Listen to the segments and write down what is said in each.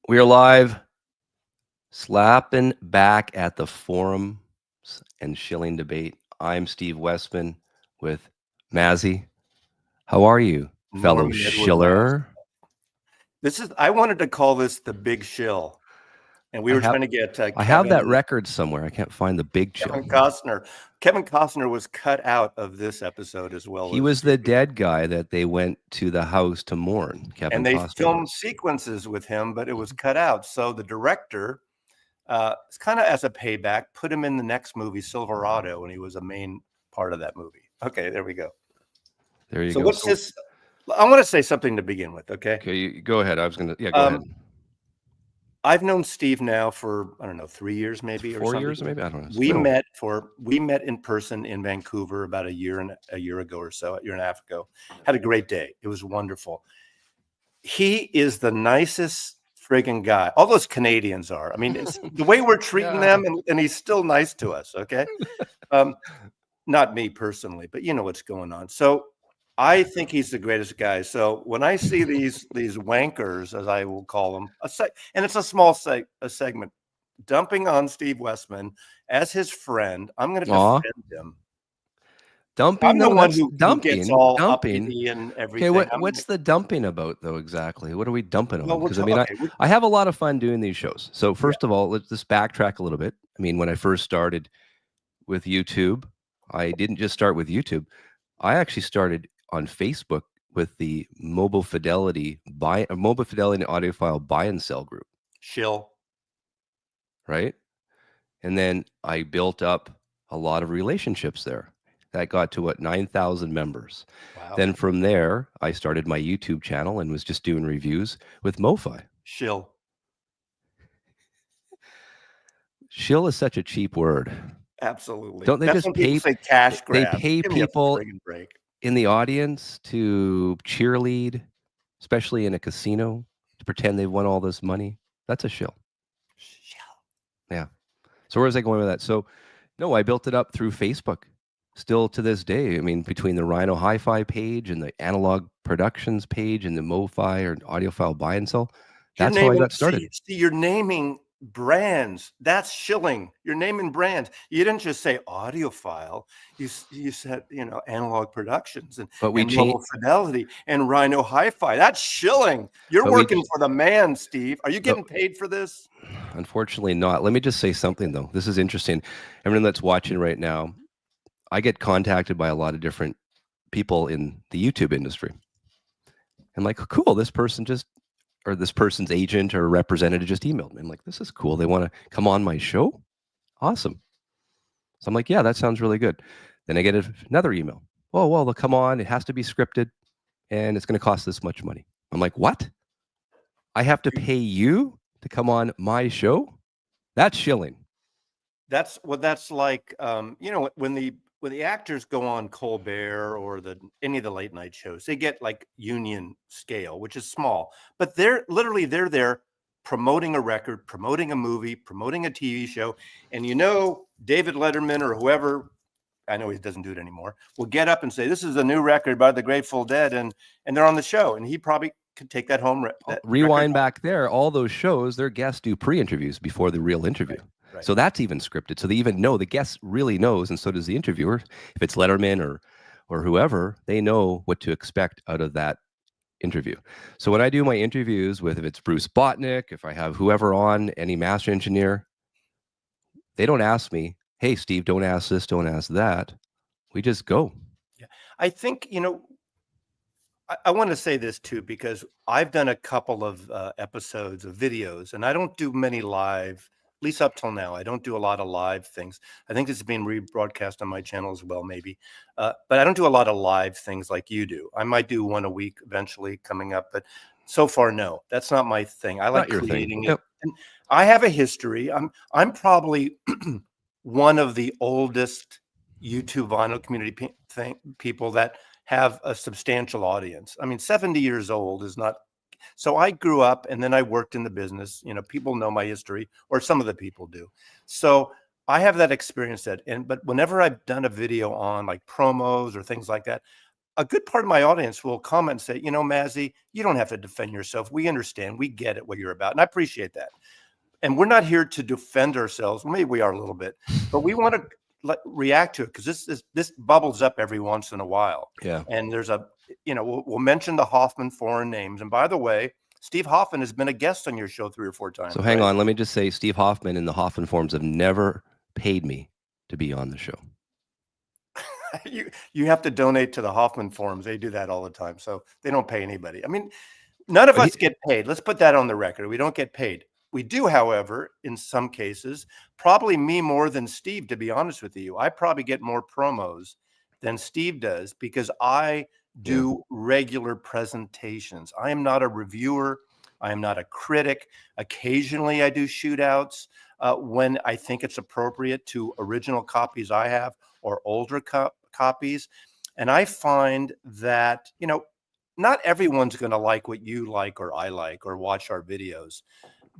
We are live, slapping back at the forums and Shilling debate. I'm Steve Westman with Mazzy. How are you, fellow Norman Edward Maslov. Shiller? I wanted to call this the Big Shill, and we I were have trying to get I have that record somewhere. I can't find the Big Chill. Kevin Costner. Kevin Costner was cut out of this episode as well. He was the dead guy that they went to the house to mourn. Kevin and they Costner filmed was. sequences with him, but it was cut out. So the director, it's kind of as a payback, put him in the next movie, Silverado, and he was a main part of that movie. Okay, there we go. There you So go. what's this? I want to say something to begin with. Okay. Okay, go ahead. I was gonna. Yeah, go ahead. I've known Steve now for, I don't know, 3 years maybe, or 4 something. years, maybe. I don't know. We met in person in Vancouver about a year ago or so, a year and a half ago. Had a great day. It was wonderful. He is the nicest friggin' guy. All those Canadians are. I mean, it's the way we're treating them, and he's still nice to us. Okay, not me personally, but you know what's going on. So I think he's the greatest guy. So when I see these wankers, as I will call them, and it's a small segment, dumping on Steve Westman as his friend, I'm going to defend him. Dumping? I'm the No, one that's who gets all uppity and everything. Okay, what's the dumping about, though, exactly? What are we dumping on? Because, I mean, okay, I have a lot of fun doing these shows. So first of all, let's just backtrack a little bit. I mean, when I first started with YouTube, I didn't just start with YouTube. I actually started on Facebook with the mobile fidelity and audiophile buy and sell group. Shill. Right? And then I built up a lot of relationships there. That got to 9,000 members. Wow. Then from there, I started my YouTube channel and was just doing reviews with MoFi. Shill. Shill is such a cheap word. Absolutely. Don't they That's just pay say cash grab? They pay people in the audience to cheerlead, especially in a casino, to pretend they've won all this money. That's a shill. Yeah. So where was I going with that? So, no, I built it up through Facebook. Still to this day, I mean, between the Rhino Hi-Fi page and the Analog Productions page and the MoFi or audiophile buy and sell, that's how I got started. See, you're naming brands. That's Shilling. You're naming brands. You didn't just say audiophile. You said, Analog Productions and Mobile Fidelity and Rhino Hi-Fi. That's Shilling. You're working for the man, Steve. Are you getting paid for this? Unfortunately not. Let me just say something, though. This is interesting. Everyone that's watching right now, I get contacted by a lot of different people in the YouTube industry. I'm like, cool, this person's agent or representative just emailed me. I'm like, this is cool. They want to come on my show? Awesome. So I'm like, yeah, that sounds really good. Then I get another email. Oh, well, they'll come on. It has to be scripted, and it's going to cost this much money. I'm like, what? I have to pay you to come on my show? That's shilling. That's like, when the actors go on Colbert or any of the late night shows, they get like union scale, which is small, but they're there promoting a record, promoting a movie, promoting a TV show. And David Letterman or whoever, I know he doesn't do it anymore, will get up and say, this is a new record by the Grateful Dead. And they're on the show, and he probably could take that home. Rewind back there. All those shows, their guests do pre-interviews before the real interview. Right. So that's even scripted. So they even know, the guest really knows, and so does the interviewer. If it's Letterman or whoever, they know what to expect out of that interview. So when I do my interviews with, if it's Bruce Botnick, if I have whoever on, any master engineer, they don't ask me, hey, Steve, don't ask this, don't ask that. We just go. Yeah. I think, I want to say this too, because I've done a couple of episodes of videos, and I don't do many live, at least up till now. I don't do a lot of live things. I think this is being rebroadcast on my channel as well, maybe. But I don't do a lot of live things like you do. I might do one a week eventually coming up, but so far, no, that's not my thing. I like creating it. Yep. And I have a history. I'm probably one of the oldest YouTube vinyl community people that have a substantial audience. I mean, 70 years old is not. So I grew up, and then I worked in the business. People know my history, or some of the people do. So I have that experience but whenever I've done a video on like promos or things like that, a good part of my audience will comment and say, Mazzy, you don't have to defend yourself. We understand. We get it, what you're about. And I appreciate that. And we're not here to defend ourselves. Maybe we are a little bit, but we want to react to it because this bubbles up every once in a while. Yeah. And there's we'll mention the Hoffman foreign names. And by the way, Steve Hoffman has been a guest on your show 3 or 4 times. So hang on. Let me just say Steve Hoffman and the Hoffman Forums have never paid me to be on the show. You have to donate to the Hoffman Forums. They do that all the time. So they don't pay anybody. I mean, none of us get paid. Let's put that on the record. We don't get paid. We do, however, in some cases, probably me more than Steve, to be honest with you. I probably get more promos than Steve does because I do regular presentations. I am not a reviewer. I am not a critic. Occasionally I do shootouts when I think it's appropriate to original copies I have or older copies. And I find that, not everyone's going to like what you like or I like or watch our videos.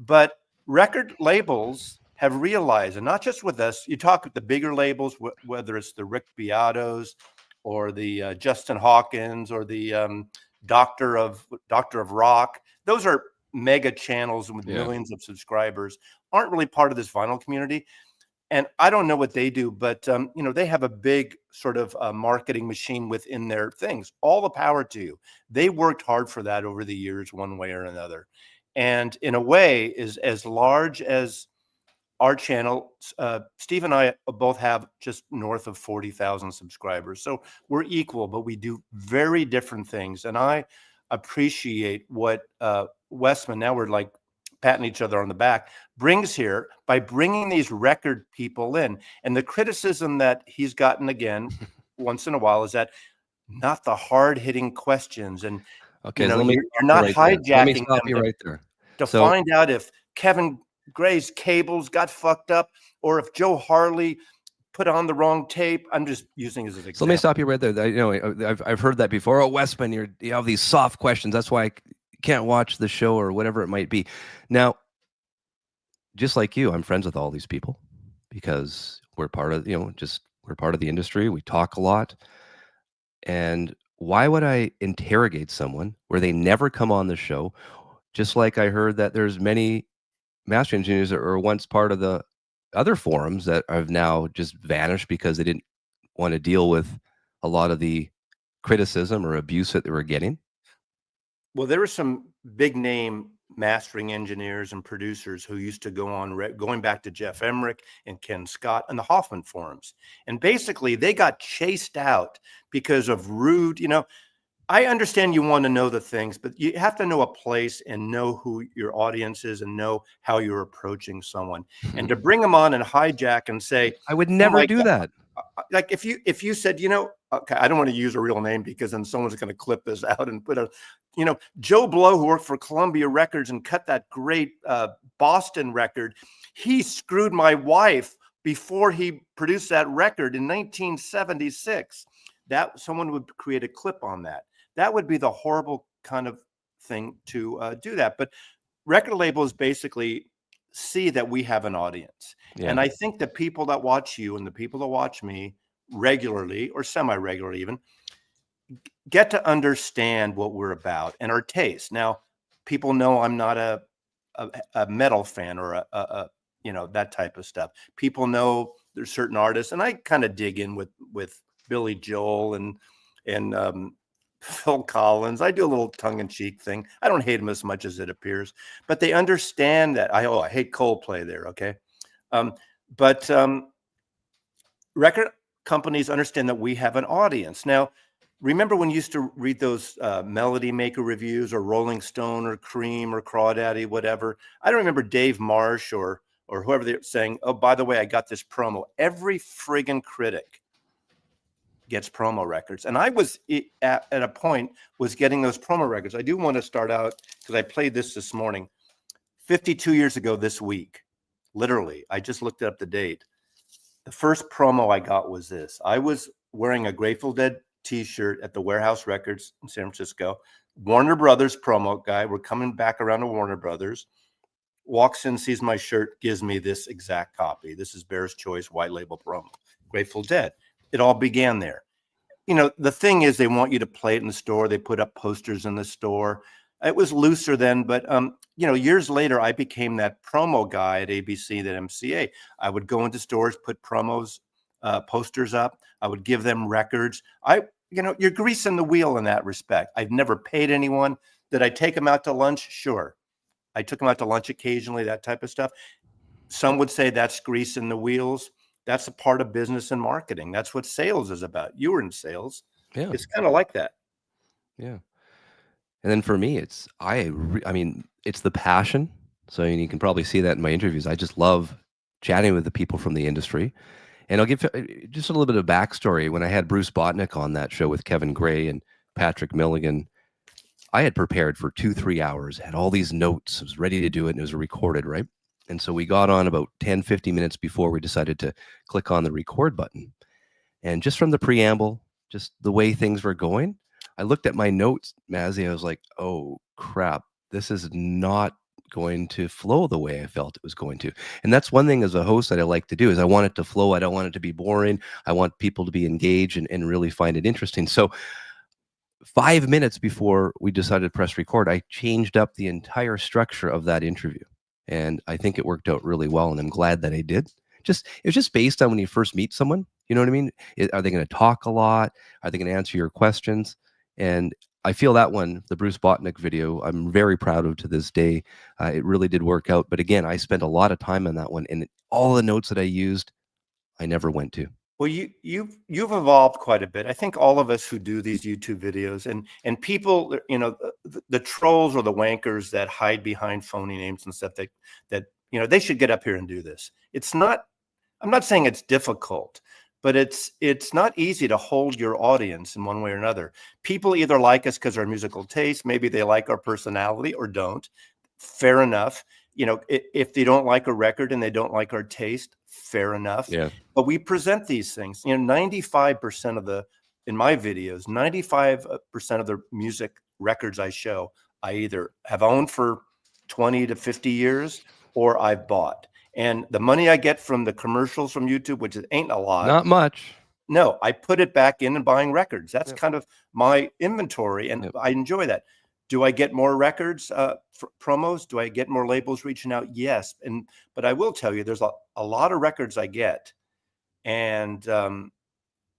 But record labels have realized, and not just with us, you talk with the bigger labels, whether it's the Rick Beatos or the Justin Hawkins or the Doctor of Rock. Those are mega channels with millions of subscribers, aren't really part of this vinyl community. And I don't know what they do, but they have a big sort of marketing machine within their things. All the power to you. They worked hard for that over the years, one way or another. And in a way, is as large as our channel. Steve and I both have just north of 40,000 subscribers. So we're equal, but we do very different things. And I appreciate what Westman, now we're like patting each other on the back, brings here by bringing these record people in. And the criticism that he's gotten again once in a while is that not the hard-hitting questions. And okay, you're you're not hijacking let me stop you right there. To find out if Kevin Gray's cables got fucked up or if Joe Harley put on the wrong tape. I'm just using as an example. So let me stop you right there. I've heard that before. Oh, Westman, you have these soft questions. That's why I can't watch the show or whatever it might be. Now, just like you, I'm friends with all these people because we're part of, we're part of the industry. We talk a lot. And why would I interrogate someone where they never come on the show? Just like I heard that there's many master engineers that were once part of the other forums that have now just vanished because they didn't want to deal with a lot of the criticism or abuse that they were getting. Well, there were some big name mastering engineers and producers who used to go on, going back to Jeff Emmerich and Ken Scott and the Hoffman forums. And basically they got chased out because of rude, I understand you want to know the things, but you have to know a place and know who your audience is and know how you're approaching someone. And to bring them on and hijack and say, I would never do that. Like if you said, okay, I don't want to use a real name because then someone's going to clip this out and put Joe Blow, who worked for Columbia Records and cut that great Boston record. He screwed my wife before he produced that record in 1976. That someone would create a clip on that. That would be the horrible kind of thing to do that. But record labels basically see that we have an audience. Yeah. And I think the people that watch you and the people that watch me regularly or semi-regularly even get to understand what we're about and our taste. Now, people know I'm not a metal fan or a that type of stuff. People know there's certain artists, and I kind of dig in with Billy Joel and Phil Collins. I do a little tongue-in-cheek thing. I don't hate him as much as it appears, but they understand that. I hate Coldplay there, okay? But record companies understand that we have an audience. Now, remember when you used to read those Melody Maker reviews or Rolling Stone or Cream or Crawdaddy, whatever? I don't remember Dave Marsh or whoever they're saying, oh, by the way, I got this promo. Every friggin' critic gets promo records. And I was at a point was getting those promo records. I do want to start out because I played this morning, 52 years ago this week, literally. I just looked up the date. The first promo I got was this. I was wearing a Grateful Dead t-shirt at the Warehouse Records in San Francisco. Warner Brothers promo guy. We're coming back around to Warner Brothers. Walks in, sees my shirt, gives me this exact copy. This is Bear's Choice white label promo. Grateful Dead. It all began there. the thing is they want you to play it in the store. They put up posters in the store. It was looser then, but years later, I became that promo guy at ABC, that MCA. I would go into stores, put promos, posters up. I would give them records. You're greasing the wheel in that respect. I've never paid anyone. Did I take them out to lunch? Sure. I took them out to lunch occasionally, that type of stuff. Some would say that's greasing the wheels. That's a part of business and marketing. That's what sales is about. You were in sales. Yeah. It's kind of like that. Yeah. And then for me, I mean, it's the passion. So you can probably see that in my interviews. I just love chatting with the people from the industry. And I'll give just a little bit of backstory. When I had Bruce Botnick on that show with Kevin Gray and Patrick Milligan, I had prepared for 2-3 hours, had all these notes, was ready to do it, and it was recorded, right? And so we got on about 10-15 minutes before we decided to click on the record button. And just from the preamble, just the way things were going, I looked at my notes, Mazzy. I was like, oh, crap. This is not going to flow the way I felt it was going to. And that's one thing as a host that I like to do is I want it to flow. I don't want it to be boring. I want people to be engaged and really find it interesting. So 5 minutes before we decided to press record, I changed up the entire structure of that interview. And I think it worked out really well. And I'm glad that I did. It's just based on when you first meet someone. You know what I mean? Are they going to talk a lot? Are they going to answer your questions? And I feel that one, the Bruce Botnick video, I'm very proud of to this day. It really did work out. But again, I spent a lot of time on that one. And all the notes that I used, I never went to. Well, you've evolved quite a bit. I think all of us who do these YouTube videos and people, the trolls or the wankers that hide behind phony names and stuff, that they should get up here and do this. It's not. I'm not saying it's difficult, but it's not easy to hold your audience in one way or another. People either like us because our musical taste, maybe they like our personality or don't. Fair enough. If they don't like a record and they don't like our taste, fair enough. Yeah. But we present these things. 95% in my videos, 95% of the music records I show, I either have owned for 20 to 50 years or I've bought. And the money I get from the commercials from YouTube, which ain't a lot. Not much. No, I put it back in and buying records. That's Yep. kind of my inventory, and Yep. I enjoy that. Do I get more records, promos? Do I get more labels reaching out? Yes. But I will tell you, there's a lot of records I get, and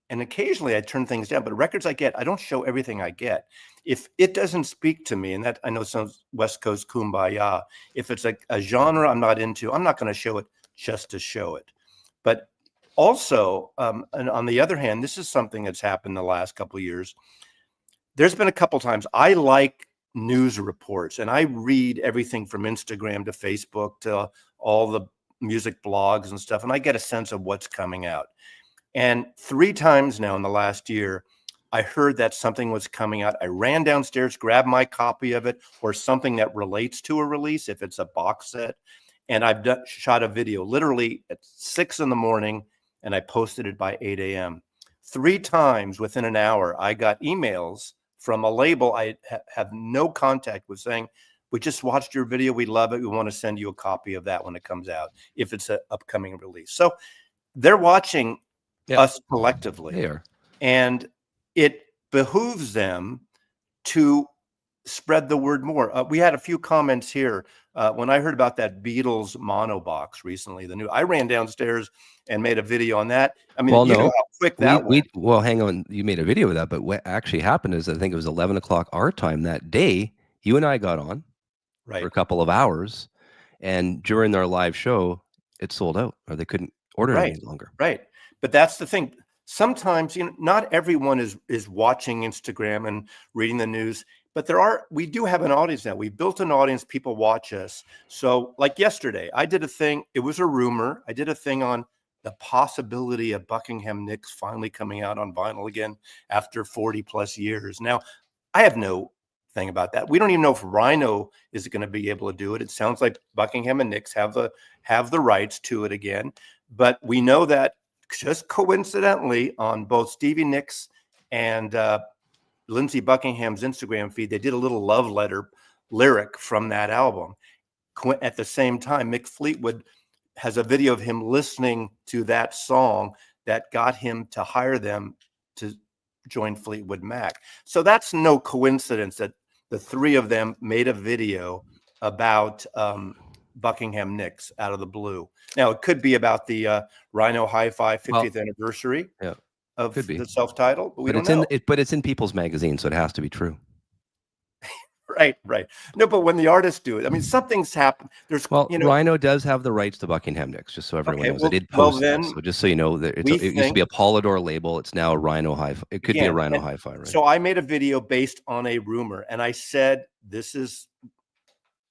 occasionally I turn things down. But records I get, I don't show everything I get. If it doesn't speak to me, and that I know sounds West Coast kumbaya, if it's a genre I'm not into, I'm not going to show it just to show it. But also, and on the other hand, this is something that's happened the last couple of years. There's been a couple times I like news reports, and I read everything from Instagram to Facebook to all the music blogs and stuff, and I get a sense of what's coming out. And 3 times now in the last year, I heard that something was coming out. I ran downstairs, grabbed my copy of it or something that relates to a release, if it's a box set. And I've shot a video literally at 6 in the morning, and I posted it by 8 a.m. 3 times within an hour, I got emails from a label I have no contact with saying, we just watched your video. We love it. We want to send you a copy of that when it comes out, if it's an upcoming release. So they're watching us collectively. They are. And it behooves them to spread the word more. We had a few comments here. When I heard about that Beatles mono box recently, I ran downstairs and made a video on that. I mean, know how quick that went. Well, hang on. You made a video of that, but what actually happened is I think it was 11 o'clock our time that day. You and I got on for a couple of hours, and during our live show, it sold out, or they couldn't order it any longer. Right. But that's the thing. Sometimes, not everyone is watching Instagram and reading the news, but we do have an audience now. We built an audience. People watch us. So like yesterday, I did a thing. It was a rumor. I did a thing on the possibility of Buckingham Nicks finally coming out on vinyl again after 40 plus years. Now, I have no thing about that. We don't even know if Rhino is going to be able to do it. It sounds like Buckingham and Nicks have the rights to it again. But we know that just coincidentally on both Stevie Nicks and Lindsey Buckingham's Instagram feed, they did a little love letter lyric from that album. At the same time, Mick Fleetwood has a video of him listening to that song that got him to hire them to joined Fleetwood Mac. So that's no coincidence that the three of them made a video about Buckingham Nicks out of the blue. Now, it could be about the Rhino Hi-Fi 50th anniversary of could be the self-titled, but we but don't it's know. but it's in People's Magazine, so it has to be true. Right. No, but when the artists do it, I mean, something's happened. There's, Rhino does have the rights to Buckingham Nicks, just so everyone knows. I did post this, so just so you know, that it used to be a Polydor label. It's now a Rhino Hi-Fi. It could be a Rhino Hi-Fi, right? So I made a video based on a rumor, and I said, this is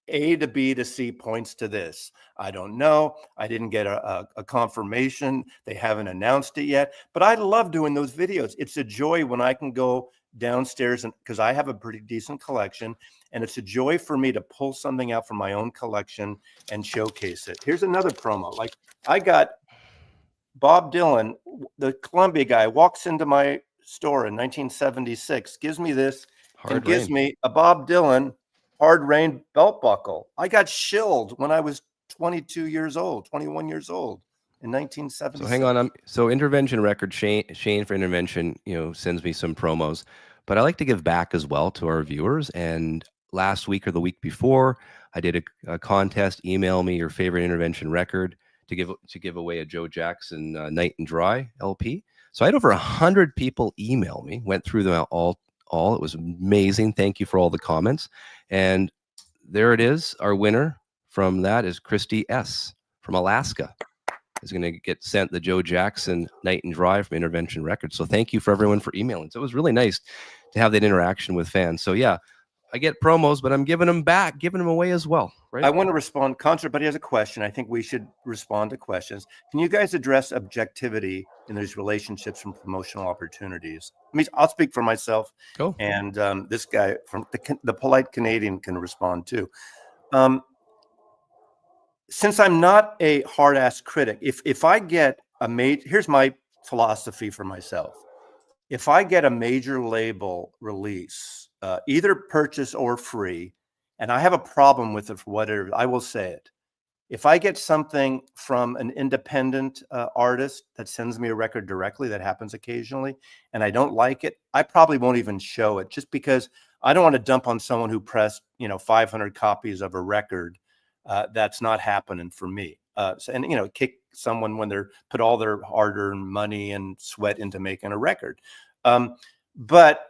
A to B to C points to this. I don't know. I didn't get a confirmation. They haven't announced it yet, but I love doing those videos. It's a joy when I can go downstairs, and because I have a pretty decent collection, and it's a joy for me to pull something out from my own collection and showcase it. Here's another promo. Like, I got Bob Dylan, the Columbia guy, walks into my store in 1976, gives me this, gives me a Bob Dylan Hard Rain belt buckle. I got shilled when I was 21 years old in 1976. So hang on, so Intervention Record, Shane for Intervention, sends me some promos, but I like to give back as well to our viewers. And last week or the week before, I did a contest. Email me your favorite Intervention record to give away a Joe Jackson Night and Dry LP. So I had over 100 people email me, went through them all. It was amazing. Thank you for all the comments. And there it is. Our winner from that is Christy S. from Alaska. Is going to get sent the Joe Jackson Night and Dry from Intervention Records. So thank you for everyone for emailing. So it was really nice to have that interaction with fans. So yeah, I get promos, but I'm giving them back, giving them away as well. Right? I want to respond. Concert Buddy has a question. I think we should respond to questions. Can you guys address objectivity in these relationships and promotional opportunities? I mean, I'll speak for myself. Go. And this guy from the Polite Canadian can respond too. Since I'm not a hard-ass critic, if I get here's my philosophy for myself. If I get a major label release, either purchase or free, and I have a problem with it for whatever, I will say it. If I get something from an independent artist that sends me a record directly, that happens occasionally, and I don't like it, I probably won't even show it, just because I don't want to dump on someone who pressed 500 copies of a record. That's not happening for me. And kick someone when they're put all their hard-earned money and sweat into making a record. But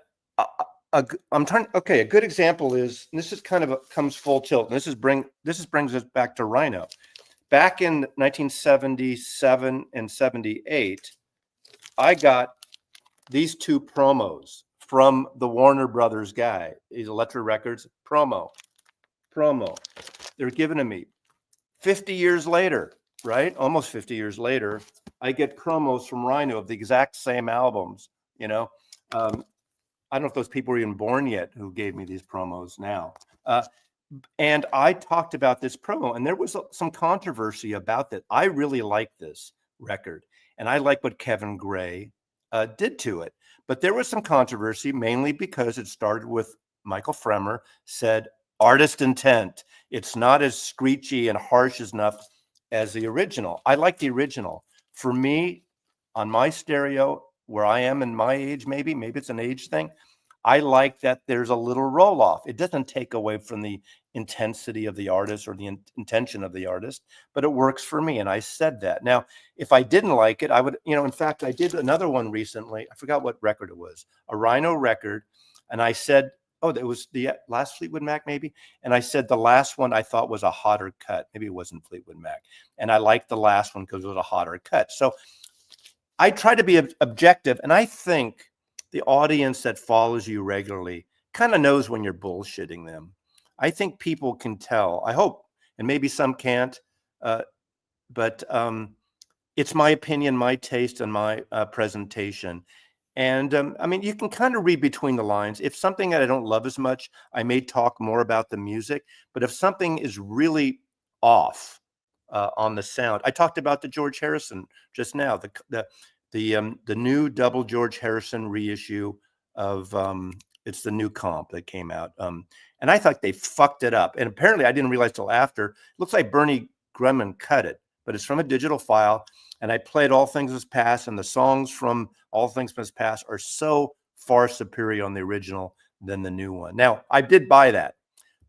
I'm trying. Okay, a good example is, and this is kind of comes full tilt. And this brings us back to Rhino. Back in 1977 and 78, I got these two promos from the Warner Brothers guy. He's Elektra Records promo. They're giving to me 50 years later, right? Almost 50 years later, I get promos from Rhino of the exact same albums. I don't know if those people were even born yet who gave me these promos now. And I talked about this promo, and there was some controversy about that. I really like this record, and I like what Kevin Gray did to it. But there was some controversy, mainly because it started with Michael Fremer said, artist intent. It's not as screechy and harsh enough as the original. I like the original. For me, on my stereo, where I am in my age, maybe it's an age thing, I like that there's a little roll off. It doesn't take away from the intensity of the artist or the intention of the artist, but it works for me. And I said that. Now, if I didn't like it, I would, in fact, I did another one recently. I forgot what record it was, a Rhino record. And I said, oh, it was the last Fleetwood Mac, maybe. And I said the last one I thought was a hotter cut. Maybe it wasn't Fleetwood Mac. And I liked the last one because it was a hotter cut. So I try to be objective. And I think the audience that follows you regularly kind of knows when you're bullshitting them. I think people can tell. I hope, and maybe some can't. But it's my opinion, my taste, and my presentation. And I mean, you can kind of read between the lines. If something that I don't love as much, I may talk more about the music. But if something is really off on the sound, I talked about the George Harrison just now, the new double George Harrison reissue of it's the new comp that came out. And I thought they fucked it up. And apparently I didn't realize till after. It looks like Bernie Grumman cut it, but it's from a digital file. And I played All Things Must Pass, and the songs from All Things Must Pass are so far superior on the original than the new one. Now, I did buy that,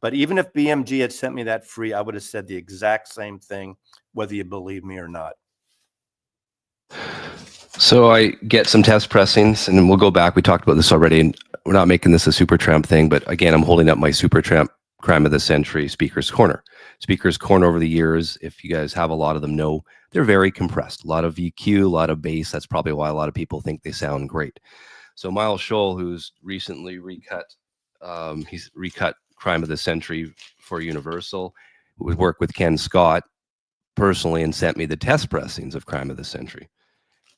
but even if BMG had sent me that free, I would have said the exact same thing, whether you believe me or not. So I get some test pressings, and we'll go back. We talked about this already, and we're not making this a Supertramp thing, but again, I'm holding up my Supertramp Crime of the Century Speaker's Corner. Speaker's Corner over the years, if you guys have a lot of them, know they're very compressed. A lot of EQ, a lot of bass. That's probably why a lot of people think they sound great. So Miles Scholl, who's recently he's recut Crime of the Century for Universal, would work with Ken Scott personally and sent me the test pressings of Crime of the Century,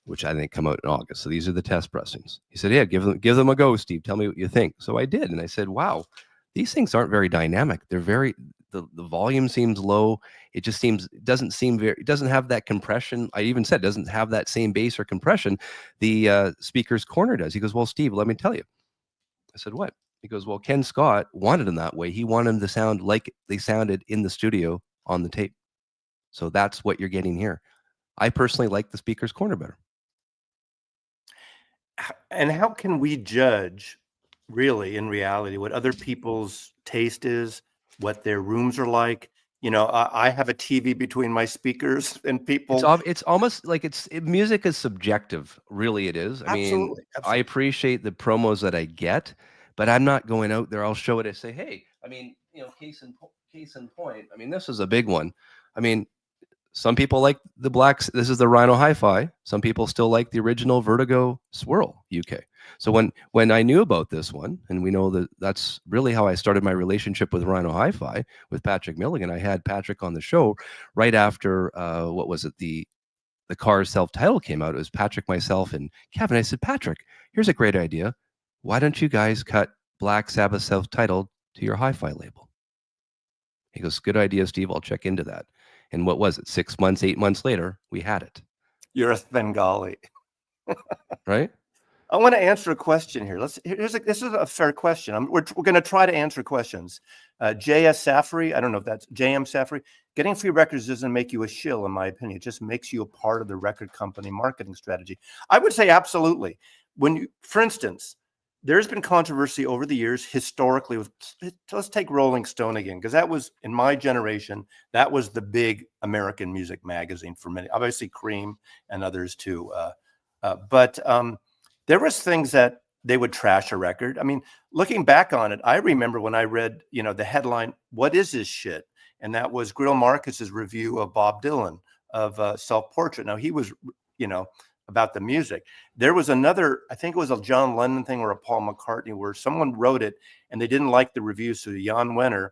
which I think come out in August. So these are the test pressings. He said, yeah, give them a go, Steve. Tell me what you think. So I did. And I said, wow, these things aren't very dynamic. They're the volume seems low. It just it doesn't have that compression. I even said, it doesn't have that same bass or compression the Speaker's Corner does. He goes, well, Steve, let me tell you. I said, what? He goes, well, Ken Scott wanted them that way. He wanted them to sound like they sounded in the studio on the tape. So that's what you're getting here. I personally like the Speaker's Corner better. And how can we judge, really, in reality, what other people's taste is, what their rooms are like? I have a TV between my speakers, and people. It's almost like music is subjective. Really, it is. I mean, Absolutely. I appreciate the promos that I get, but I'm not going out there. I'll show it. I say, hey, I mean, case in point. I mean, this is a big one. I mean, some people like the blacks. This is the Rhino Hi-Fi. Some people still like the original Vertigo Swirl UK. So when I knew about this one, and we know that that's really how I started my relationship with Rhino Hi-Fi with Patrick Milligan. I had Patrick on the show right after what was it, the Cars self-title came out. It was Patrick, myself, and Kevin. I said, Patrick, here's a great idea. Why don't you guys cut Black Sabbath self-titled to your hi-fi label? He goes, good idea, Steve. I'll check into that. And what was it? 6 months, 8 months later, we had it. You're a Bengali. Right? I want to answer a question here. This is a fair question. We're going to try to answer questions. J.S. Safri, I don't know if that's J.M. Safri. Getting free records doesn't make you a shill, in my opinion. It just makes you a part of the record company marketing strategy. I would say absolutely. For instance, there's been controversy over the years historically with, let's take Rolling Stone again, because that was, in my generation, that was the big American music magazine for many, obviously Cream and others too. But there was things that they would trash a record. I mean, looking back on it, I remember when I read, the headline, "What is this shit?" And that was Grill Marcus's review of Bob Dylan of Self-Portrait. Now he was, about the music. There was another, I think it was a John Lennon thing or a Paul McCartney, where someone wrote it and they didn't like the review. So Jan Wenner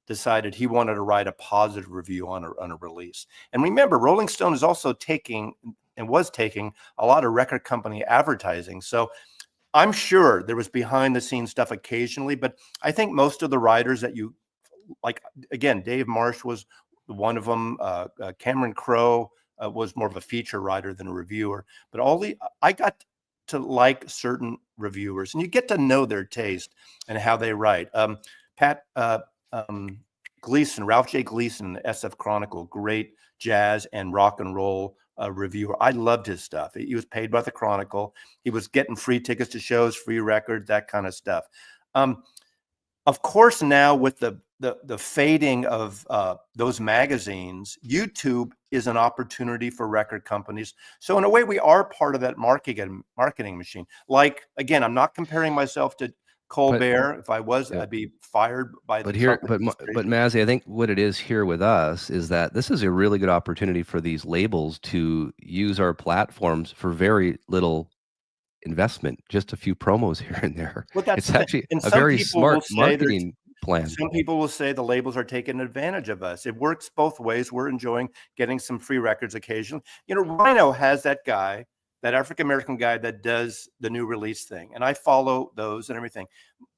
decided he wanted to write a positive review on a release. And remember, Rolling Stone is also was taking a lot of record company advertising. So I'm sure there was behind the scenes stuff occasionally, but I think most of the writers that you like, again, Dave Marsh was one of them. Cameron Crowe was more of a feature writer than a reviewer, but I got to like certain reviewers, and you get to know their taste and how they write. Pat Gleason, Ralph J. Gleason, SF Chronicle, great jazz and rock and roll reviewer. I loved his stuff. He was paid by the Chronicle. He was getting free tickets to shows, free records, that kind of stuff. Of course, now with the fading of those magazines, YouTube is an opportunity for record companies. So in a way, we are part of that marketing machine. Like, again, I'm not comparing myself to Colbert. If I was, I'd be fired by the Trump administration. But Mazzy, I think what it is here with us is that this is a really good opportunity for these labels to use our platforms for very little investment, just a few promos here and there. Well, that's it's actually a very smart marketing plan. Some people will say the labels are taking advantage of us. It works both ways. We're enjoying getting some free records occasionally. Rhino has that guy, that African-American guy that does the new release thing. And I follow those and everything.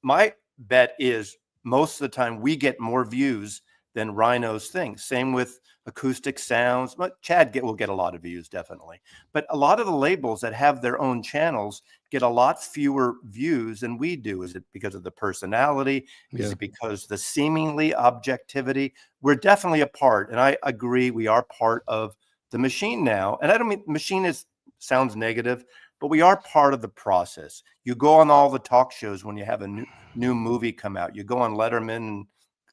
My bet is most of the time we get more views than Rhino's thing. Same with Acoustic Sounds. But Chad will get a lot of views, definitely. But a lot of the labels that have their own channels get a lot fewer views than we do. Is it because of the personality? Is it because the seemingly objectivity? We're definitely a part. And I agree, we are part of the machine now. And I don't mean machine sounds negative. but we are part of the process. You go on all the talk shows when you have a new movie come out. You go on Letterman and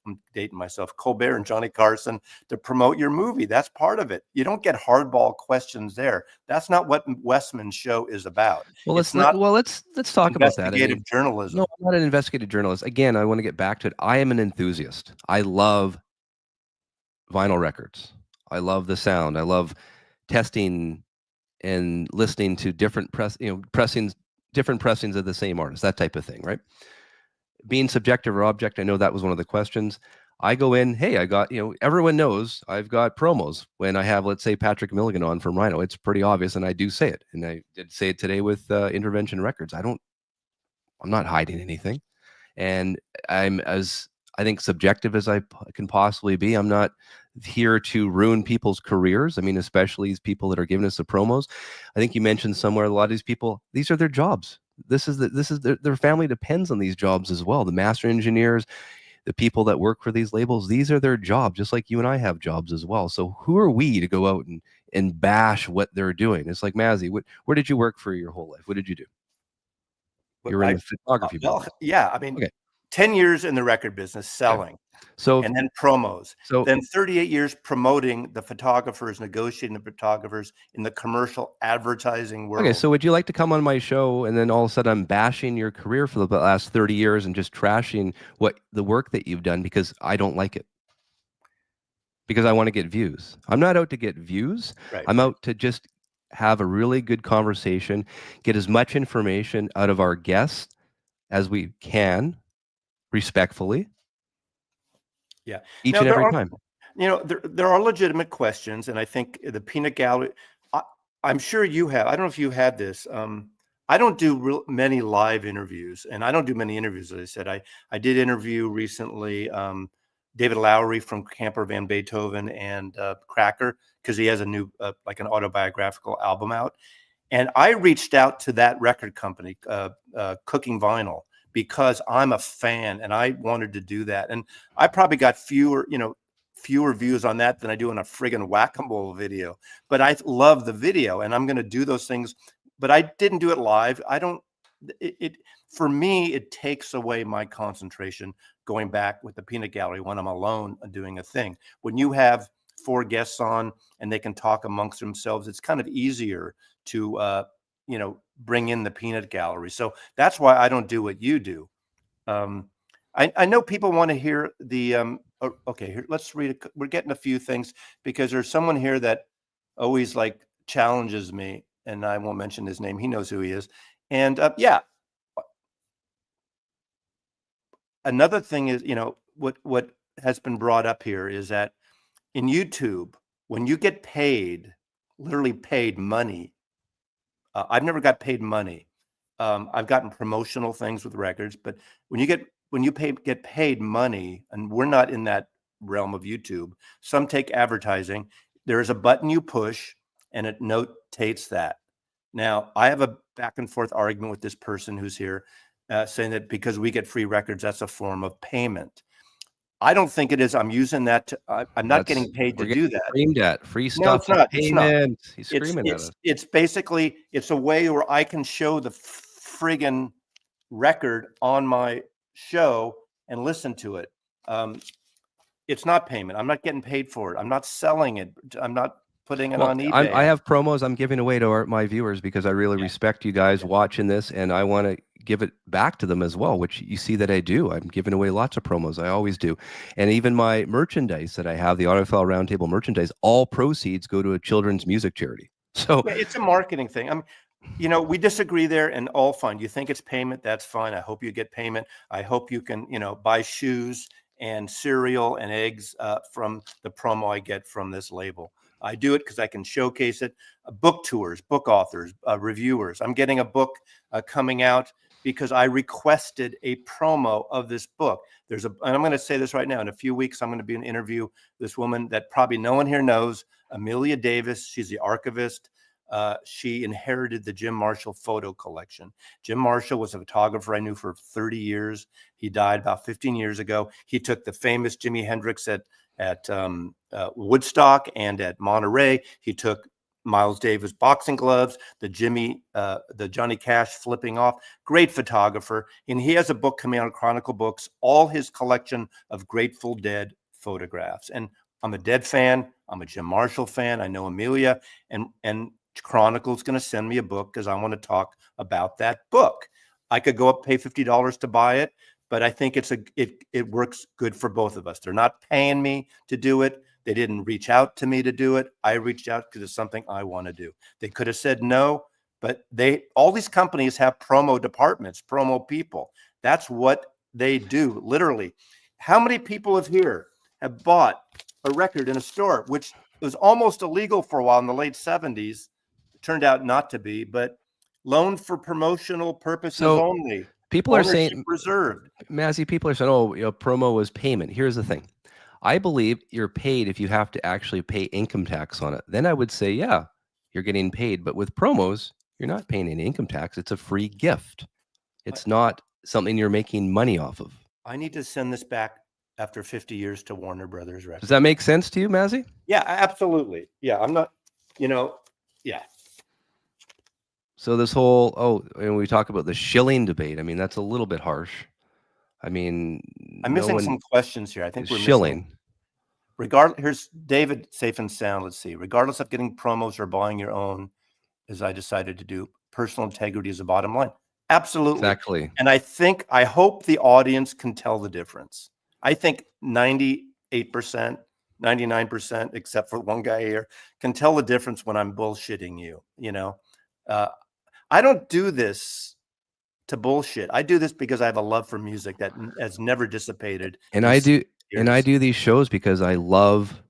I'm dating myself, Colbert and Johnny Carson to promote your movie. That's part of it. You don't get hardball questions there. That's not what Westman's show is about. Well, It's not let's talk about that. I investigative mean, journalism. no, I'm not an investigative journalist. Again, I want to get back to it. I am an enthusiast. I love vinyl records. I love the sound. I love testing and listening to different different pressings of the same artist, that type of thing, right? Being subjective or object, I know that was one of the questions. I go in, hey, I got, everyone knows I've got promos when I have, let's say, Patrick Milligan on from Rhino. It's pretty obvious, and I do say it. And I did say it today with Intervention Records. I'm not hiding anything. And I'm as, I think, subjective as I can possibly be. I'm not here to ruin people's careers. I mean, especially these people that are giving us the promos. I think you mentioned somewhere a lot of these people, these are their jobs. This is their family depends on these jobs as well. The master engineers, the people that work for these labels, these are their jobs, just like you and I have jobs as well. So who are we to go out and bash what they're doing? It's like, Mazzy, where did you work for your whole life? What did you do? You were in the photography business. Yeah, I mean, okay. 10 years in the record business selling. Okay. So and then promos. So then 38 years promoting the photographers, negotiating the photographers in the commercial advertising world. Okay, so would you like to come on my show and then all of a sudden I'm bashing your career for the last 30 years and just trashing the work that you've done because I don't like it? Because I want to get views. I'm not out to get views. Right. I'm out to just have a really good conversation, get as much information out of our guests as we can, respectfully. Yeah. Each and every time. There are legitimate questions, and I think the peanut gallery, I'm sure you have. I don't know if you had this. I don't do many live interviews, and I don't do many interviews. As I said, I did interview recently David Lowery from Camper Van Beethoven and Cracker, because he has a new like an autobiographical album out, and I reached out to that record company, Cooking Vinyl, because I'm a fan and I wanted to do that. And I probably got fewer views on that than I do on a friggin' whack-a-mole video. But I love the video and I'm going to do those things. But I didn't do it live. For me, it takes away my concentration going back with the peanut gallery when I'm alone doing a thing. When you have 4 guests on and they can talk amongst themselves, it's kind of easier to bring in the peanut gallery. So that's why I don't do what you do. I know people want to hear the okay, here, let's read it. We're getting a few things because there's someone here that always like challenges me, and I won't mention his name. He knows who he is. And yeah, another thing is, what has been brought up here is that in YouTube, when you get paid, literally paid money, I've never got paid money. I've gotten promotional things with records, but when you get paid money, and we're not in that realm of YouTube, some take advertising. There is a button you push, and it notates that. Now, I have a back and forth argument with this person who's here, saying that because we get free records, that's a form of payment. I don't think it is. I'm using that. I'm not getting paid to do that. Screamed at free stuff. No, it's not. It's not. He's screaming at us. It's basically a way where I can show the friggin' record on my show and listen to it. It's not payment. I'm not getting paid for it. I'm not selling it. I'm not putting it on eBay. I have promos I'm giving away to my viewers because I really respect you guys watching this, and I want to give it back to them as well, which you see that I do. I'm giving away lots of promos. I always do. And even my merchandise that I have, the Audiophile Roundtable merchandise, all proceeds go to a children's music charity. So it's a marketing thing. We disagree there, and all fine. You think it's payment, that's fine. I hope you get payment. I hope you can, buy shoes and cereal and eggs from the promo I get from this label. I do it because I can showcase it. Book tours, book authors, reviewers. I'm getting a book coming out because I requested a promo of this book. And I'm going to say this right now. In a few weeks, I'm going to be an interview this woman that probably no one here knows, Amelia Davis. She's the archivist. She inherited the Jim Marshall photo collection. Jim Marshall was a photographer I knew for 30 years. He died about 15 years ago. He took the famous Jimi Hendrix at Woodstock and at Monterey. He took Miles Davis boxing gloves, the Johnny Cash flipping off. Great photographer, and he has a book coming out, Chronicle Books, all his collection of Grateful Dead photographs. And I'm a Dead fan. I'm a Jim Marshall fan. I know Amelia, and Chronicle's going to send me a book because I want to talk about that book. I could go up, pay $50 to buy it, but I think it works good for both of us. They're not paying me to do it. They didn't reach out to me to do it. I reached out because it's something I want to do. They could have said no, but all these companies have promo departments, promo people. That's what they do, literally. How many people here have bought a record in a store, which was almost illegal for a while in the late 70s? It turned out not to be, but loaned for promotional purposes only. People are Ownership saying, reserved. Mazzy, people are saying, oh, promo was payment. Here's the thing. I believe you're paid if you have to actually pay income tax on it. Then I would say, yeah, you're getting paid. But with promos, you're not paying any income tax. It's a free gift. It's not something you're making money off of. I need to send this back after 50 years to Warner Brothers Records. Does that make sense to you, Mazzy? Yeah, absolutely. Yeah, I'm not, yeah. So this whole, and we talk about the Shilling debate. I mean, that's a little bit harsh. I mean, I'm missing some questions here. I think we're Shilling. Here's David, safe and sound. Let's see. Regardless of getting promos or buying your own, as I decided to do, personal integrity is the bottom line. Absolutely. Exactly. And I hope the audience can tell the difference. I think 98%, 99%, except for one guy here, can tell the difference when I'm bullshitting you. I don't do this to bullshit. I do this because I have a love for music that has never dissipated. And I do these shows because I love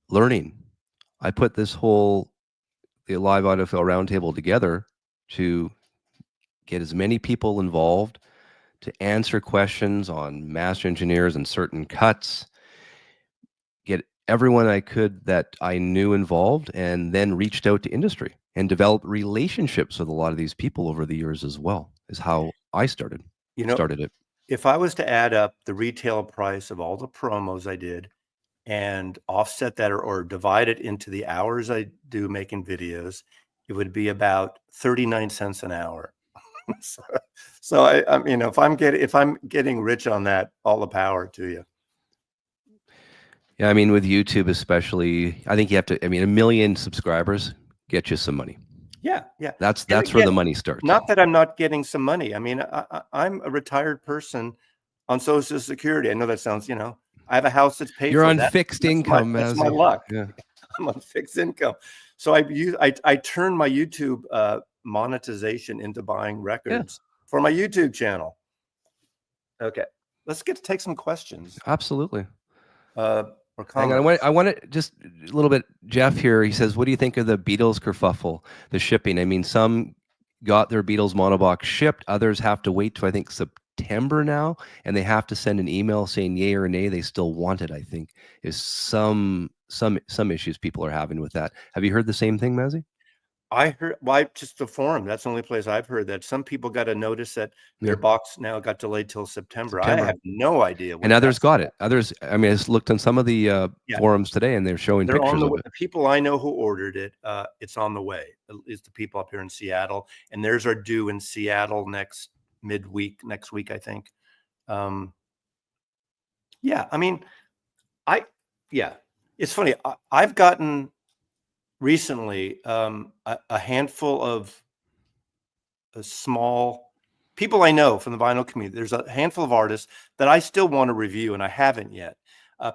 learning. I put the live audiophile roundtable together to get as many people involved, to answer questions on master engineers and certain cuts, get everyone I could that I knew involved, and then reached out to industry and developed relationships with a lot of these people over the years as well, is how I started it. If I was to add up the retail price of all the promos I did and offset that or divide it into the hours I do making videos, it would be about 39 cents an hour. so I if I'm getting rich on that, all the power to you. Yeah, I mean, with YouTube especially, I think you have to. I mean, 1 million subscribers get you some money. Yeah. That's where the money starts. Not that I'm not getting some money. I mean, I'm a retired person on Social Security. I know that sounds, I have a house that's paid for. You're on fixed income. That's my luck. Yeah. I'm on fixed income. So I turn my YouTube monetization into buying records for my YouTube channel. Okay, let's take some questions. Absolutely. Or hang on, I want to just a little bit. Jeff here, he says, what do you think of the Beatles kerfuffle, the shipping? I mean, some got their Beatles monobox shipped. Others have to wait to, I think, September now, and they have to send an email saying yay or nay. They still want it, I think, is some issues people are having with that. Have you heard the same thing, Mazzy? I heard, just the forum. That's the only place I've heard that some people got a notice that their box now got delayed till September. I have no idea. And others got it. Others, I mean, I just looked on some of the forums today, and they're showing pictures of it. The people I know who ordered it, it's on the way. It's the people up here in Seattle, and theirs are due in Seattle next week, I think. Yeah, I mean, it's funny. I've gotten recently a handful of small people I know from the vinyl community. There's a handful of artists that I still want to review, and I haven't yet.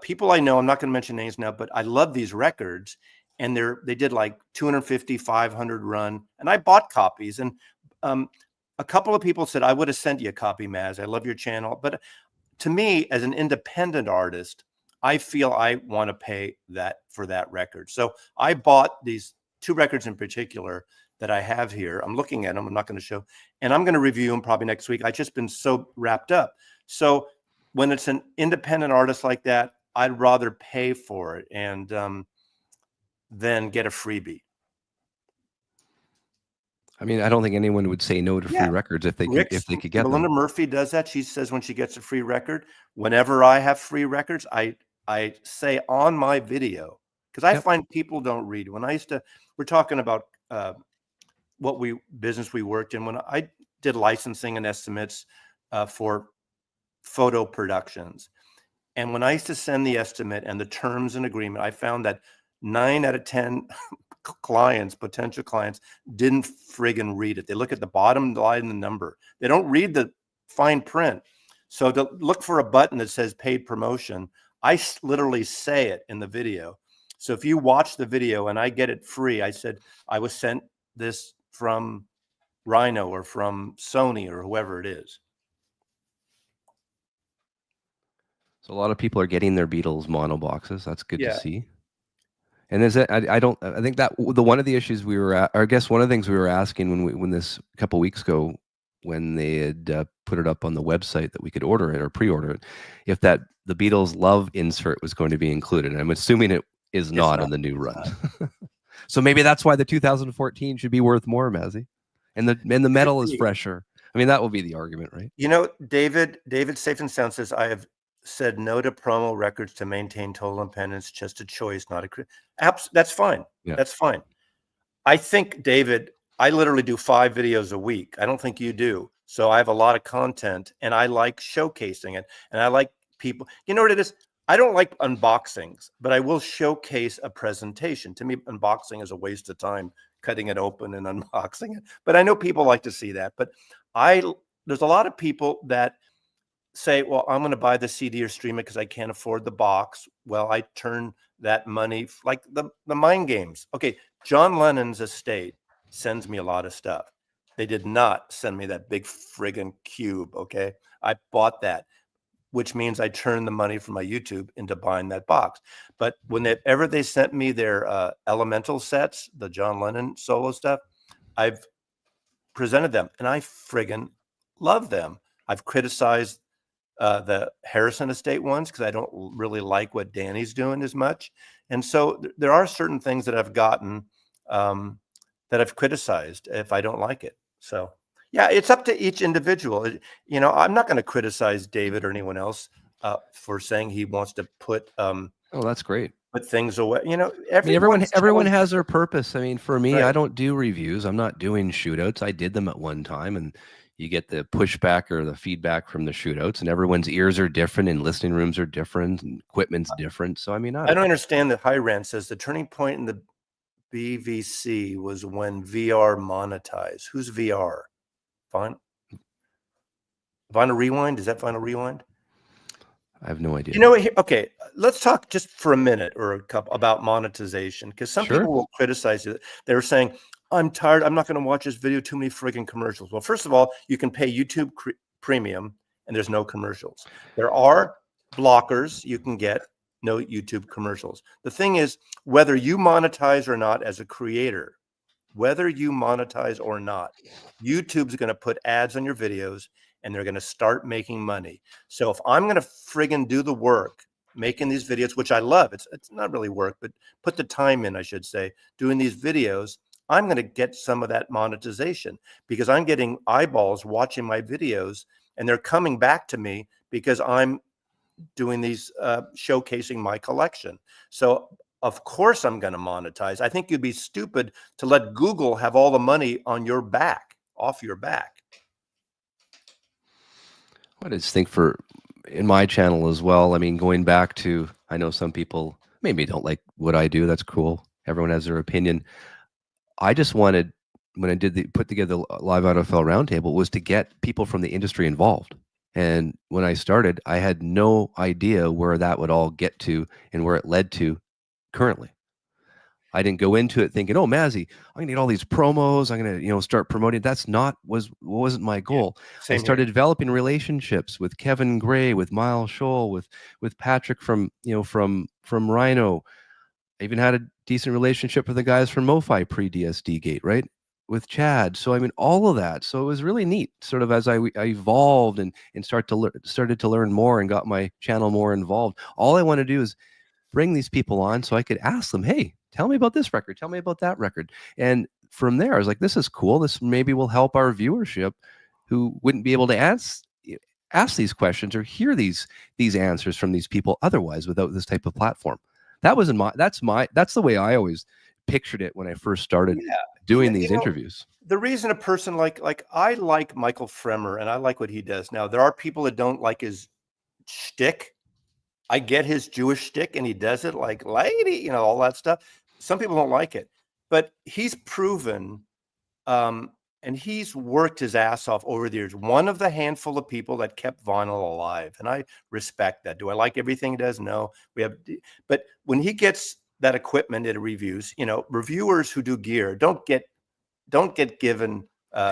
People I know, I'm not going to mention names now, but I love these records, and they did like 250, 500 run, and I bought copies. And a couple of people said, I would have sent you a copy, Maz. I love your channel. But to me, as an independent artist, I feel I want to pay that for that record. So I bought these 2 records in particular that I have here. I'm looking at them. I'm not going to show, and I'm going to review them probably next week. I've just been so wrapped up. So when it's an independent artist like that, I'd rather pay for it and then get a freebie. I mean, I don't think anyone would say no to free records if they could get them. Melinda Murphy does that. She says when she gets a free record, whenever I have free records, I say on my video, because I Yep. find people don't read. When I used to, we're talking about what business we worked in. When I did licensing and estimates for photo productions, and when I used to send the estimate and the terms and agreement, I found that 9 out of 10 clients, potential clients, didn't friggin' read it. They look at the bottom line and the number. They don't read the fine print. So to look for a button that says paid promotion, I literally say it in the video. So if you watch the video and I get it free, I said I was sent this from Rhino or from Sony or whoever it is. So a lot of people are getting their Beatles mono boxes. That's good to Yeah. see. And is it? I don't. I think that one of the issues we were at, or I guess one of the things we were asking when this a couple weeks ago, when they had put it up on the website that we could order it or pre-order it, if that the Beatles Love insert was going to be included. And I'm assuming it is not in the new run. So maybe that's why the 2014 should be worth more, Mazzy, and the metal is fresher. I mean, that will be the argument, right? You know, David Safe and Sound says, I have said no to promo records to maintain total independence, just a choice, not a that's fine. Yeah. That's fine. I think, David, I literally do 5 videos a week. I don't think you do. So I have a lot of content and I like showcasing it. And I like people, you know what it is? I don't like unboxings, but I will showcase a presentation. To me, unboxing is a waste of time, cutting it open and unboxing it. But I know people like to see that. But there's a lot of people that say, well, I'm going to buy the CD or stream it because I can't afford the box. Well, I turn that money like the mind games. Okay, John Lennon's estate sends me a lot of stuff. They did not send me that big friggin' cube. Okay, I bought that, which means I turned the money from my YouTube into buying that box. But whenever they sent me their Elemental sets, the John Lennon solo stuff, I've presented them and I friggin' love them. I've criticized the Harrison estate ones because I don't really like what Danny's doing as much. And so there are certain things that I've gotten that I've criticized if I don't like it. So yeah, it's up to each individual. You know, I'm not going to criticize David or anyone else for saying he wants to put oh, that's great. Put things away. You know, I mean, everyone has their purpose. I mean, for me, right. I don't do reviews. I'm not doing shootouts. I did them at one time, and you get the pushback or the feedback from the shootouts, and everyone's ears are different, and listening rooms are different, and equipment's different. So, I mean, I don't understand that. High Rand says the turning point in the BVC was when VR monetized. Who's VR? Vinyl Rewind? Is that Vinyl Rewind? I have no idea. You know, okay, let's talk just for a minute or a couple about monetization, because some Sure. people will criticize it. They're saying, I'm tired. I'm not going to watch this video. Too many friggin' commercials. Well, first of all, you can pay YouTube Premium and there's no commercials. There are blockers you can get, no YouTube commercials. The thing is, whether you monetize or not as a creator, whether you monetize or not, YouTube's going to put ads on your videos and they're going to start making money. So if I'm going to friggin' do the work, making these videos, which I love, it's not really work, but put the time in, I should say, doing these videos, I'm going to get some of that monetization because I'm getting eyeballs watching my videos and they're coming back to me because I'm doing these, showcasing my collection. So of course I'm going to monetize. I think you'd be stupid to let Google have all the money on your back, off your back. I just think in my channel as well, I mean, going back to, I know some people maybe don't like what I do. That's cool. Everyone has their opinion. I just wanted, when I did put together the live NFL roundtable, was to get people from the industry involved. And when I started, I had no idea where that would all get to and where it led to currently. I didn't go into it thinking, oh, Mazzy, I'm gonna get all these promos. I'm gonna, start promoting. That's wasn't my goal. Yeah, I started developing relationships with Kevin Gray, with Miles Scholl, with Patrick from Rhino. I even had a decent relationship with the guys from MoFi pre-DSD Gate, right? With Chad. So I mean, all of that. So it was really neat. Sort of as I evolved and started to learn more and got my channel more involved. All I want to do is bring these people on so I could ask them, hey, tell me about this record, tell me about that record. And from there, I was like, this is cool. This maybe will help our viewership who wouldn't be able to ask these questions or hear these answers from these people otherwise without this type of platform. That was that's the way I always pictured it when I first started Yeah, doing these interviews. the reason a person like I like Michael Fremer and I like what he does. Now there are people that don't like his shtick. I get his Jewish shtick, and he does it like lady, all that stuff. Some people don't like it, but he's proven, and he's worked his ass off over the years. One of the handful of people that kept vinyl alive, and I respect that. Do I like everything he does? No. But when he gets that equipment at reviews, reviewers who do gear don't get given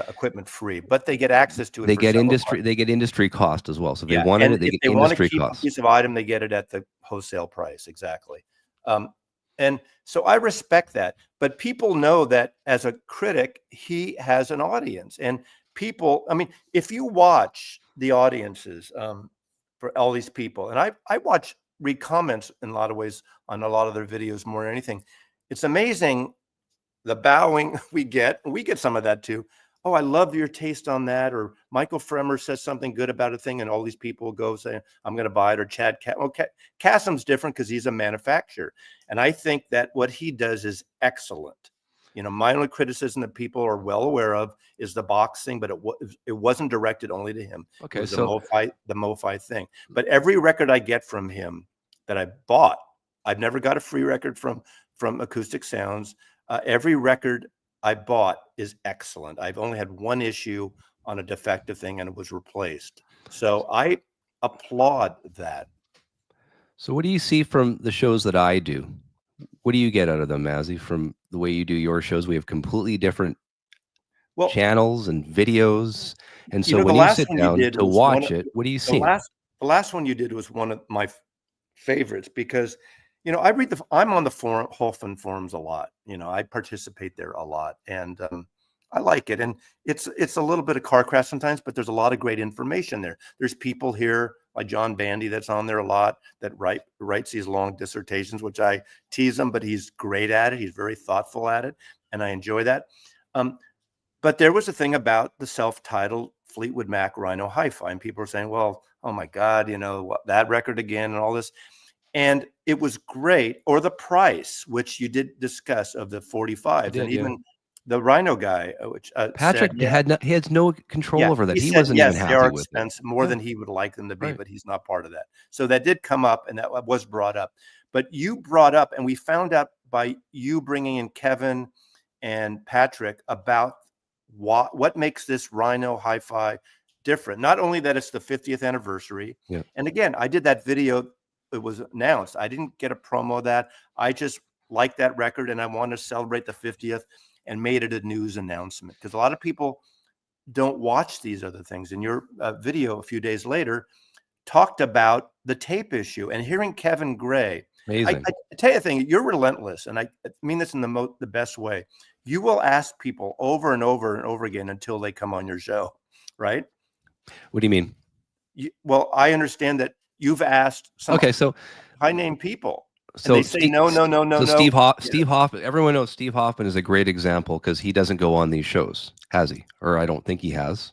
equipment free, but they get access to it They for get several industry. months. They get industry cost as well. So if they Yeah, wanted and it, they if get they want to industry keep a costs. piece of item, they get it at the wholesale price. Exactly. Um, and so I respect that. But people know that as a critic, he has an audience. And people, I mean, if you watch the audiences for all these people, and read comments in a lot of ways on a lot of their videos more than anything. It's amazing the bowing we get. We get some of that too. Oh, I love your taste on that. Or Michael Fremer says something good about a thing, and all these people go saying, I'm going to buy it. Or Kassem's different because he's a manufacturer. And I think that what he does is excellent. My only criticism that people are well aware of is the boxing, but it wasn't directed only to him. Okay, It was so the MoFi thing. But every record I get from him that I bought, I've never got a free record from Acoustic Sounds. Every record I bought is excellent. I've only had one issue on a defective thing, and it was replaced. So I applaud that. So what do you see from the shows that I do? What do you get out of them, Mazzy, from the way you do your shows? We have completely different Well, channels and videos. And so the when you last sit one you down did to was one watch of it, what are you the seeing? last one you did was one of my favorites because I'm on the Holfin forums a lot. I participate there a lot, and I like it. And it's a little bit of car crash sometimes, but there's a lot of great information there. There's people here like John Bandy that's on there a lot that writes these long dissertations, which I tease him, but he's great at it. He's very thoughtful at it, and I enjoy that. But there was a thing about the self-titled Fleetwood Mac Rhino Hi-Fi, and people were saying, well, oh my God, that record again and all this. And it was great. Or the price, which you did discuss, of the 45s, and even the Rhino guy, which Patrick said, he has no control over that. he He said, wasn't even yes, they are happy with it. expensive, more than he would like them to be, Right. but he's not part of that. So that did come up, and that was brought up. But you brought up, and we found out by you bringing in Kevin and Patrick about what makes this Rhino Hi-Fi different. Not only that it's the 50th anniversary, Yeah. and again, I did that video. It was announced. I didn't get a promo of that. I just liked that record, and I wanted to celebrate the 50th and made it a news announcement because a lot of people don't watch these other things. And your video a few days later talked about the tape issue, and hearing Kevin Gray. Amazing. I tell you a thing, you're relentless, and I mean this in the best way. You will ask people over and over and over again until they come on your show, right? What do you mean? Well, I understand that you've asked some so high-name people, and so they say no. Steve Hoffman, everyone knows Steve Hoffman is a great example because he doesn't go on these shows, has he? Or I don't think he has.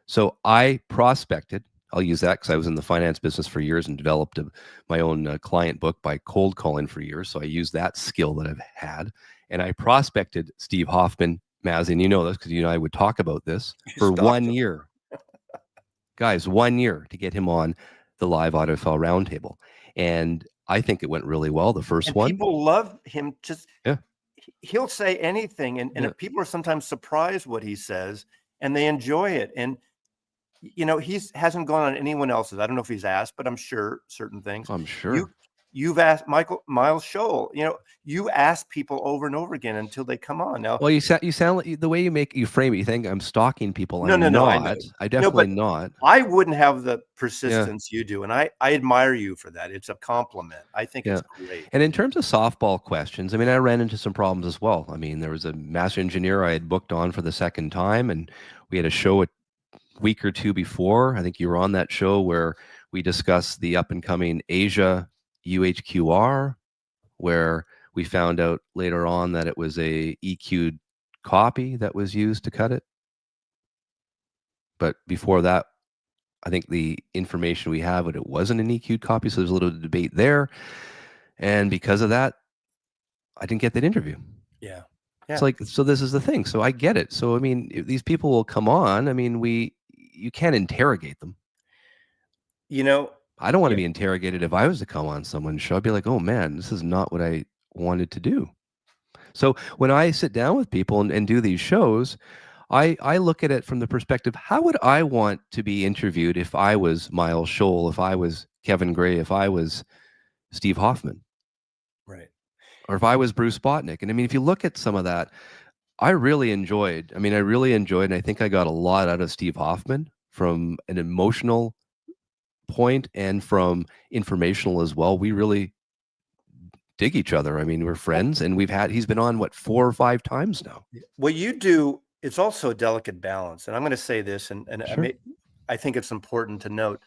So I prospected. I'll use that because I was in the finance business for years and developed my own client book by cold calling for years. So I used that skill that I've had, and I prospected Steve Hoffman, Mazzy, and you know this because you and I would talk about this for 1 year. Guys, 1 year to get him on the live audiophile roundtable. And I think it went really well, the first one. People love him. He'll say anything. And people are sometimes surprised what he says, and they enjoy it. And, he hasn't gone on anyone else's. I don't know if he's asked, but I'm sure certain things. I'm sure. You've asked Miles Scholl, you ask people over and over again until they come on. Now, well, you sound like the way you frame it. You think I'm stalking people. No, I definitely not. I wouldn't have the persistence you do, and I admire you for that. It's a compliment. I think it's great. And in terms of softball questions, I mean, I ran into some problems as well. I mean, there was a master engineer I had booked on for the second time, and we had a show a week or two before. I think you were on that show where we discussed the up and coming Asia UHQR, where we found out later on that it was a EQ'd copy that was used to cut it. But before that, I think the information we have, it wasn't an EQ'd copy, so there's a little debate there. And because of that, I didn't get that interview. Yeah. It's Yeah. like, so this is the thing. So I get it. So, I mean, these people will come on. I mean, you can't interrogate them. You know, I don't want to yeah, be interrogated. If I was to come on someone's show, I'd be like, oh man, this is not what I wanted to do. So when I sit down with people and do these shows, I look at it from the perspective, how would I want to be interviewed if I was Miles Scholl, if I was Kevin Gray, if I was Steve Hoffman, right. or if I was Bruce Botnick? And I mean, if you look at some of that, I really enjoyed, and I think I got a lot out of Steve Hoffman from an emotional point and from informational as well. We really dig each other. I mean, we're friends, and he's been on what 4 or 5 times now. What you do, it's also a delicate balance. And I'm going to say this, and Sure. I think it's important to note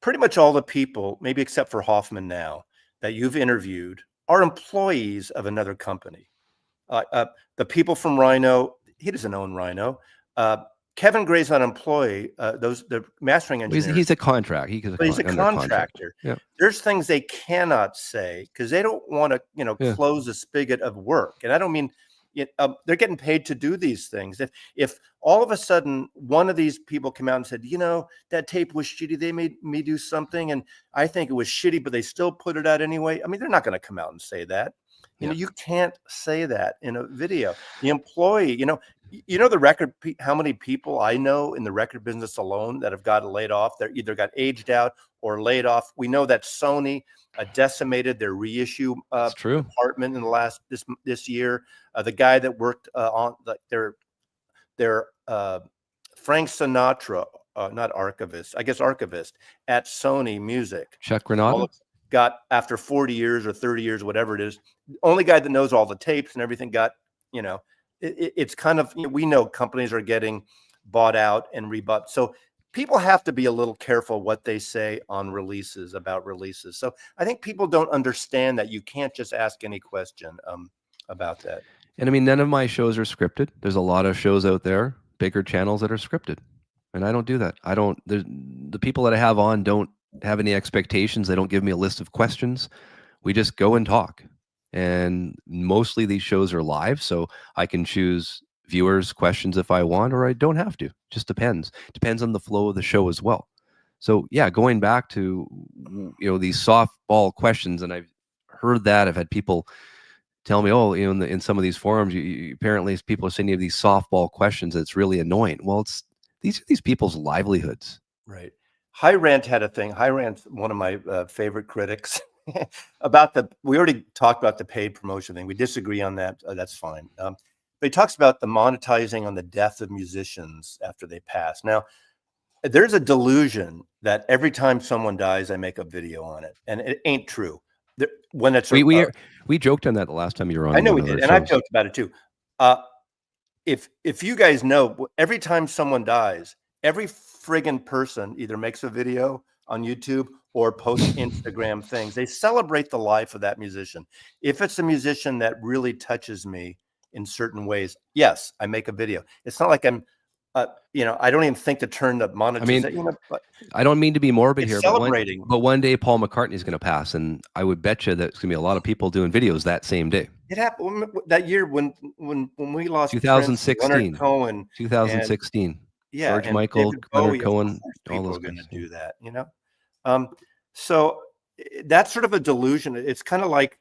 pretty much all the people, maybe except for Hoffman now, that you've interviewed are employees of another company. The people from Rhino, he doesn't own Rhino. Kevin Gray's not an employee. The mastering engineers. He's a contract. He's A under contract. contractor. Yeah. There's things they cannot say because they don't want to, Yeah. close a spigot of work. And I don't mean they're getting paid to do these things. If all of a sudden one of these people came out and said, that tape was shitty, they made me do something, and I think it was shitty, but they still put it out anyway. I mean, they're not going to come out and say that. Yeah. You can't say that in a video. The employee, the record, how many people I know in the record business alone that have gotten laid off. They're either got aged out or laid off. We know that Sony decimated their reissue It's true. department in the last this year. The guy that worked on their Frank Sinatra, not archivist, I guess archivist at Sony Music. Chuck Granada got, after 40 years or 30 years, whatever it is, only guy that knows all the tapes and everything got, it's kind of, we know companies are getting bought out and rebought. So people have to be a little careful what they say on releases, about releases. So I think people don't understand that you can't just ask any question about that. And I mean, none of my shows are scripted. There's a lot of shows out there, bigger channels, that are scripted. And I don't do that. The people that I have on don't have any expectations. They don't give me a list of questions. We just go and talk. And mostly these shows are live, so I can choose viewers' questions if I want, or I don't have to. Just depends. Depends on the flow of the show as well. So yeah, going back to these softball questions, and I've heard that. I've had people tell me, oh, in some of these forums, apparently people are saying you have these softball questions. It's really annoying. Well, these are these people's livelihoods. Right. High Rant had a thing. High Rant's one of my favorite critics about we already talked about the paid promotion thing. We disagree on that. That's fine. But he talks about the monetizing on the death of musicians after they pass. Now, there's a delusion that every time someone dies, I make a video on it. And it ain't true. When it's we joked on that the last time you were on. I know we did, and I've joked about it too. If you guys know, every time someone dies, every friggin' person either makes a video on YouTube or posts Instagram things. They celebrate the life of that musician. If it's a musician that really touches me in certain ways, yes, I make a video. It's not like I'm, I don't even think to turn the monetization. I don't mean to be morbid here, celebrating. But one day Paul McCartney is going to pass, and I would bet you that there's going to be a lot of people doing videos that same day. It happened that year when we lost 2016, Leonard Cohen, 2016. Yeah, George Michael, Leonard Cohen, all those are going to guys. do that, So that's sort of a delusion. It's kind of like,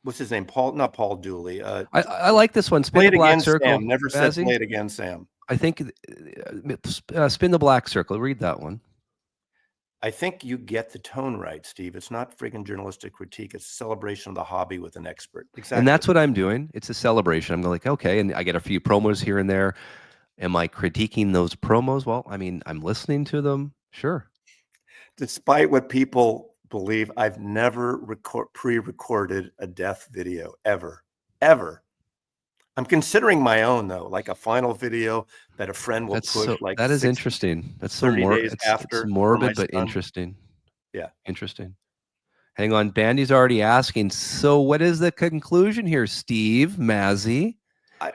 what's his name? Not Paul Dooley. I like this one. Spin the Black Circle. Sam. Never said play it again, Sam. I think Spin the Black Circle. Read that one. I think you get the tone right, Steve. It's not friggin' journalistic critique. It's a celebration of the hobby with an expert. Exactly. And that's what I'm doing. It's a celebration. I'm like, okay, and I get a few promos here and there. Am I critiquing those promos? Well, I mean, I'm listening to them. Sure. Despite what people believe, I've never pre-recorded a death video ever. I'm considering my own, though, like a final video that a friend will push. That is interesting. That's so morbid. It's morbid, but interesting. Yeah. Interesting. Hang on. Bandy's already asking, so what is the conclusion here, Steve, Mazzy?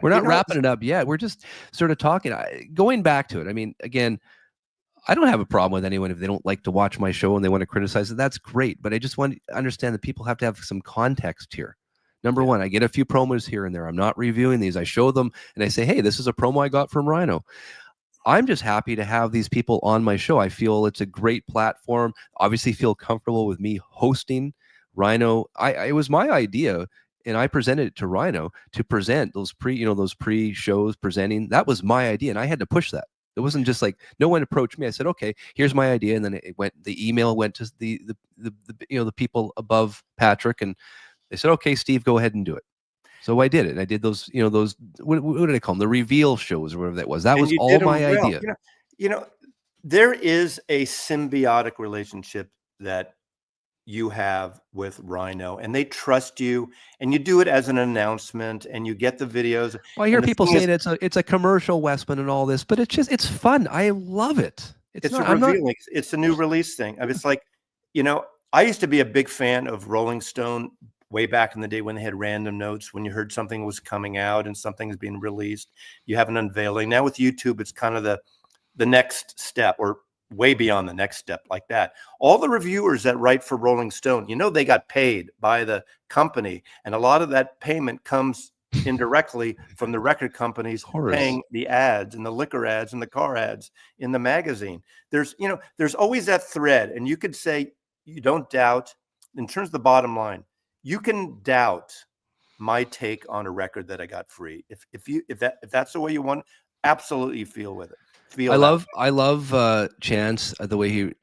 We're not wrapping it up yet. We're just sort of talking. Going back to it, I mean, again, I don't have a problem with anyone if they don't like to watch my show and they want to criticize it. That's great. But I just want to understand that people have to have some context here. Number Yeah. one, I get a few promos here and there. I'm not reviewing these. I show them and I say, hey, this is a promo I got from Rhino. I'm just happy to have these people on my show. I feel it's a great platform. Obviously, feel comfortable with me hosting Rhino. It was my idea, and I presented it to Rhino to present those pre-shows presenting. That was my idea, and I had to push that. It wasn't just like no one approached me. I said, "Okay, here's my idea," and then it went. The email went to the people above Patrick, and they said, "Okay, Steve, go ahead and do it." So I did it. I did those, what did I call them? The reveal shows or whatever that was. That And was you all did my them well. idea. There is a symbiotic relationship that you have with Rhino, and they trust you, and you do it as an announcement, and you get the videos. Well, I hear And the people thing is, saying it's a commercial, Westman, and all this, but it's fun. I love it. it's a I'm not. revealing. It's a new release thing. I mean, it's like, I used to be a big fan of Rolling Stone way back in the day when they had random notes. When you heard something was coming out and something is being released, you have an unveiling. Now with YouTube, it's kind of the next step, or way beyond the next step, like that. All the reviewers that write for Rolling Stone, they got paid by the company, and a lot of that payment comes indirectly from the record companies paying the ads and the liquor ads and the car ads in the magazine. There's always that thread, and you could say you don't doubt. In terms of the bottom line, you can doubt my take on a record that I got free. If that's the way you want, absolutely feel with it. I love Chance, the way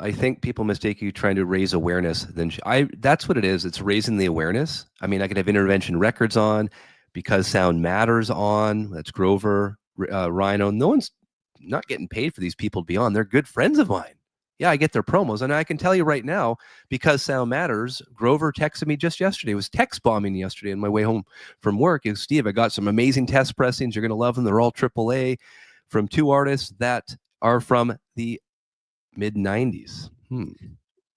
I think people mistake you trying to raise awareness. That's what it is. It's raising the awareness. I mean, I could have Intervention Records on, Because Sound Matters on. That's Grover, Rhino. No one's not getting paid for these people to be on. They're good friends of mine. Yeah, I get their promos. And I can tell you right now, Because Sound Matters, Grover texted me just yesterday. It was text bombing yesterday on my way home from work. It was, Steve, I got some amazing test pressings. You're going to love them. They're all AAA from two artists that are from the mid 90s.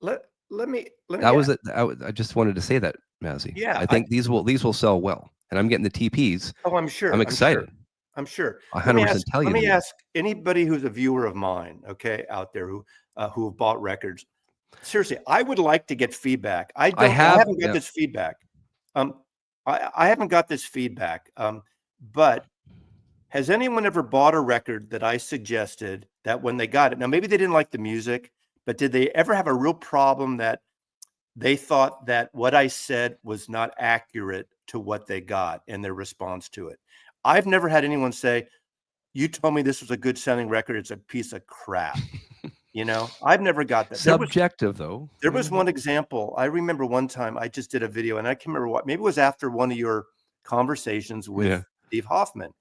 Let me That was it. I just wanted to say that, Mazzy. Yeah, I think these will sell well. And I'm getting the TPs. Oh, I'm sure. I'm excited. I'm sure. 100% tell you. Let me ask anybody who's a viewer of mine, okay, out there who have bought records. Seriously, I would like to get feedback. I haven't got this feedback. I haven't got this feedback. But has anyone ever bought a record that I suggested that when they got it, now maybe they didn't like the music, but did they ever have a real problem that they thought that what I said was not accurate to what they got and their response to it? I've never had anyone say, you told me this was a good sounding record. It's a piece of crap. I've never got that. Subjective, though. There was one example. I remember one time I just did a video, and I can't remember what, maybe it was after one of your conversations with Steve Hoffman.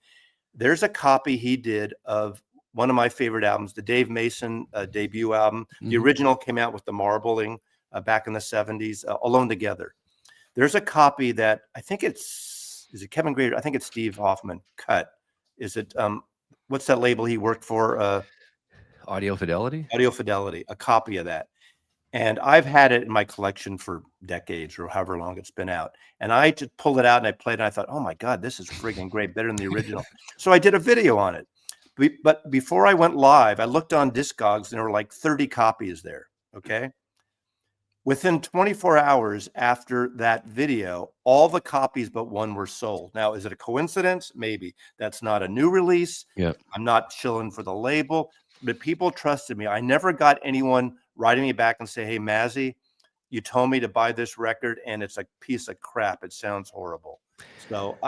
There's a copy he did of one of my favorite albums, the Dave Mason debut album. The original came out with the marbling back in the 70s, Alone Together. There's a copy that I think is it Kevin Grader? I think it's Steve Hoffman cut. Is it, what's that label he worked for? Audio Fidelity? Audio Fidelity, a copy of that. And I've had it in my collection for decades or however long it's been out. And I just pulled it out and I played it. And I thought, oh my God, this is friggin' great, better than the original. So I did a video on it. But before I went live, I looked on Discogs and there were like 30 copies there. Okay. Within 24 hours after that video, all the copies but one were sold. Now, is it a coincidence? Maybe. That's not a new release. Yeah. I'm not shilling for the label, but people trusted me. I never got anyone writing me back and say, hey, Mazzy, you told me to buy this record and it's a piece of crap. It sounds horrible. So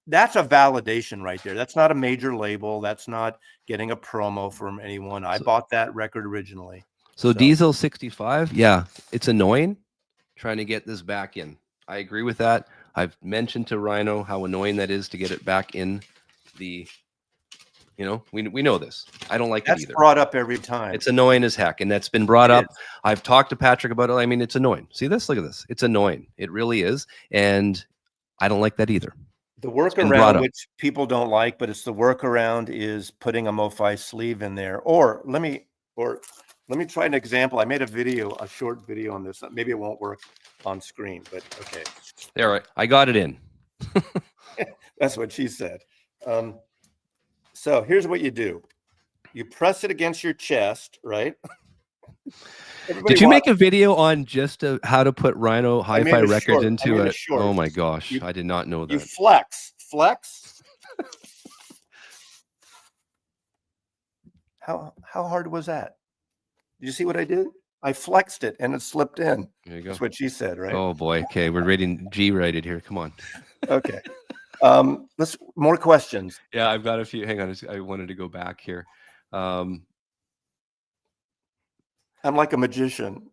that's a validation right there. That's not a major label. That's not getting a promo from anyone. I bought that record originally. So Diesel 65, yeah, it's annoying trying to get this back in. I agree with that. I've mentioned to Rhino how annoying that is to get it back in the, we know this. I don't like it either. That's brought up every time. It's annoying as heck, and that's been brought up. I've talked to Patrick about it. I mean, it's annoying. See this? Look at this. It's annoying. It really is, and I don't like that either. The workaround, which people don't like, but it's the workaround, is putting a MoFi sleeve in there. Or let me try an example. I made a short video on this. Maybe it won't work on screen, but okay. There, I got it in. That's what she said. So here's what you do. You press it against your chest, right? Did you make a video on just how to put Rhino I made hi-fi a records short. into it? Oh my You, gosh, I did not know you that. flex. How hard was that? Did you see what I did? I flexed it and it slipped in. There you go. That's what she said, right? Oh boy. Okay, we're rating G-rated here. Come on. Okay. Let's more questions. Yeah, I've got a few. Hang on, I wanted to go back here. I'm like a magician.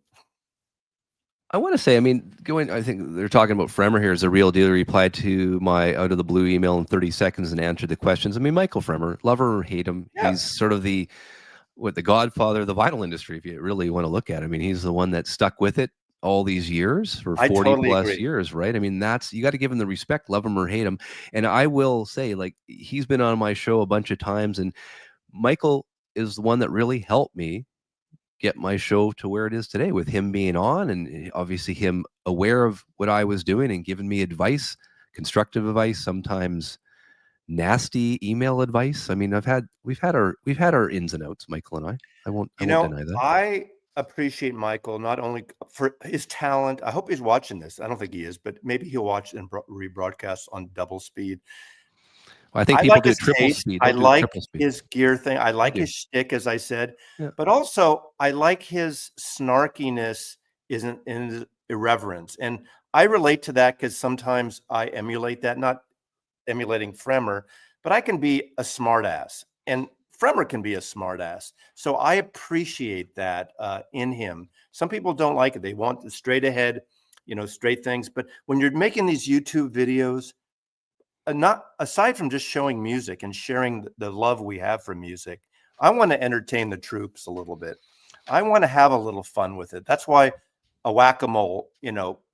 I want to say, I mean, I think they're talking about Fremer here as a real deal. He replied to my out of the blue email in 30 seconds and answered the questions. I mean, Michael Fremer, love or hate him, Yeah. he's sort of the godfather of the vinyl industry, if you really want to look at it. I mean, he's the one that stuck with it all these years for 40 totally plus agree. years, right? I mean, you got to give him the respect, love him or hate him. And I will say, like, he's been on my show a bunch of times, and Michael is the one that really helped me get my show to where it is today, with him being on and obviously him aware of what I was doing and giving me advice, constructive advice, sometimes nasty email advice. I mean, we've had our ins and outs, Michael and I. I won't deny that. I appreciate Michael not only for his talent. I hope he's watching this. I don't think he is, but maybe he'll watch and rebroadcast on double speed. I think people do triple speed. I like his gear thing. I like his shtick, as I said, but also I like his snarkiness, isn't in irreverence, and I relate to that because sometimes I emulate that. Not emulating Fremer, but I can be a smartass, and Fremer can be a smartass. So I appreciate that in him. Some people don't like it; they want the straight ahead, straight things. But when you're making these YouTube videos, not aside from just showing music and sharing the love we have for music, I want to entertain the troops a little bit. I want to have a little fun with it. That's why a whack-a-mole,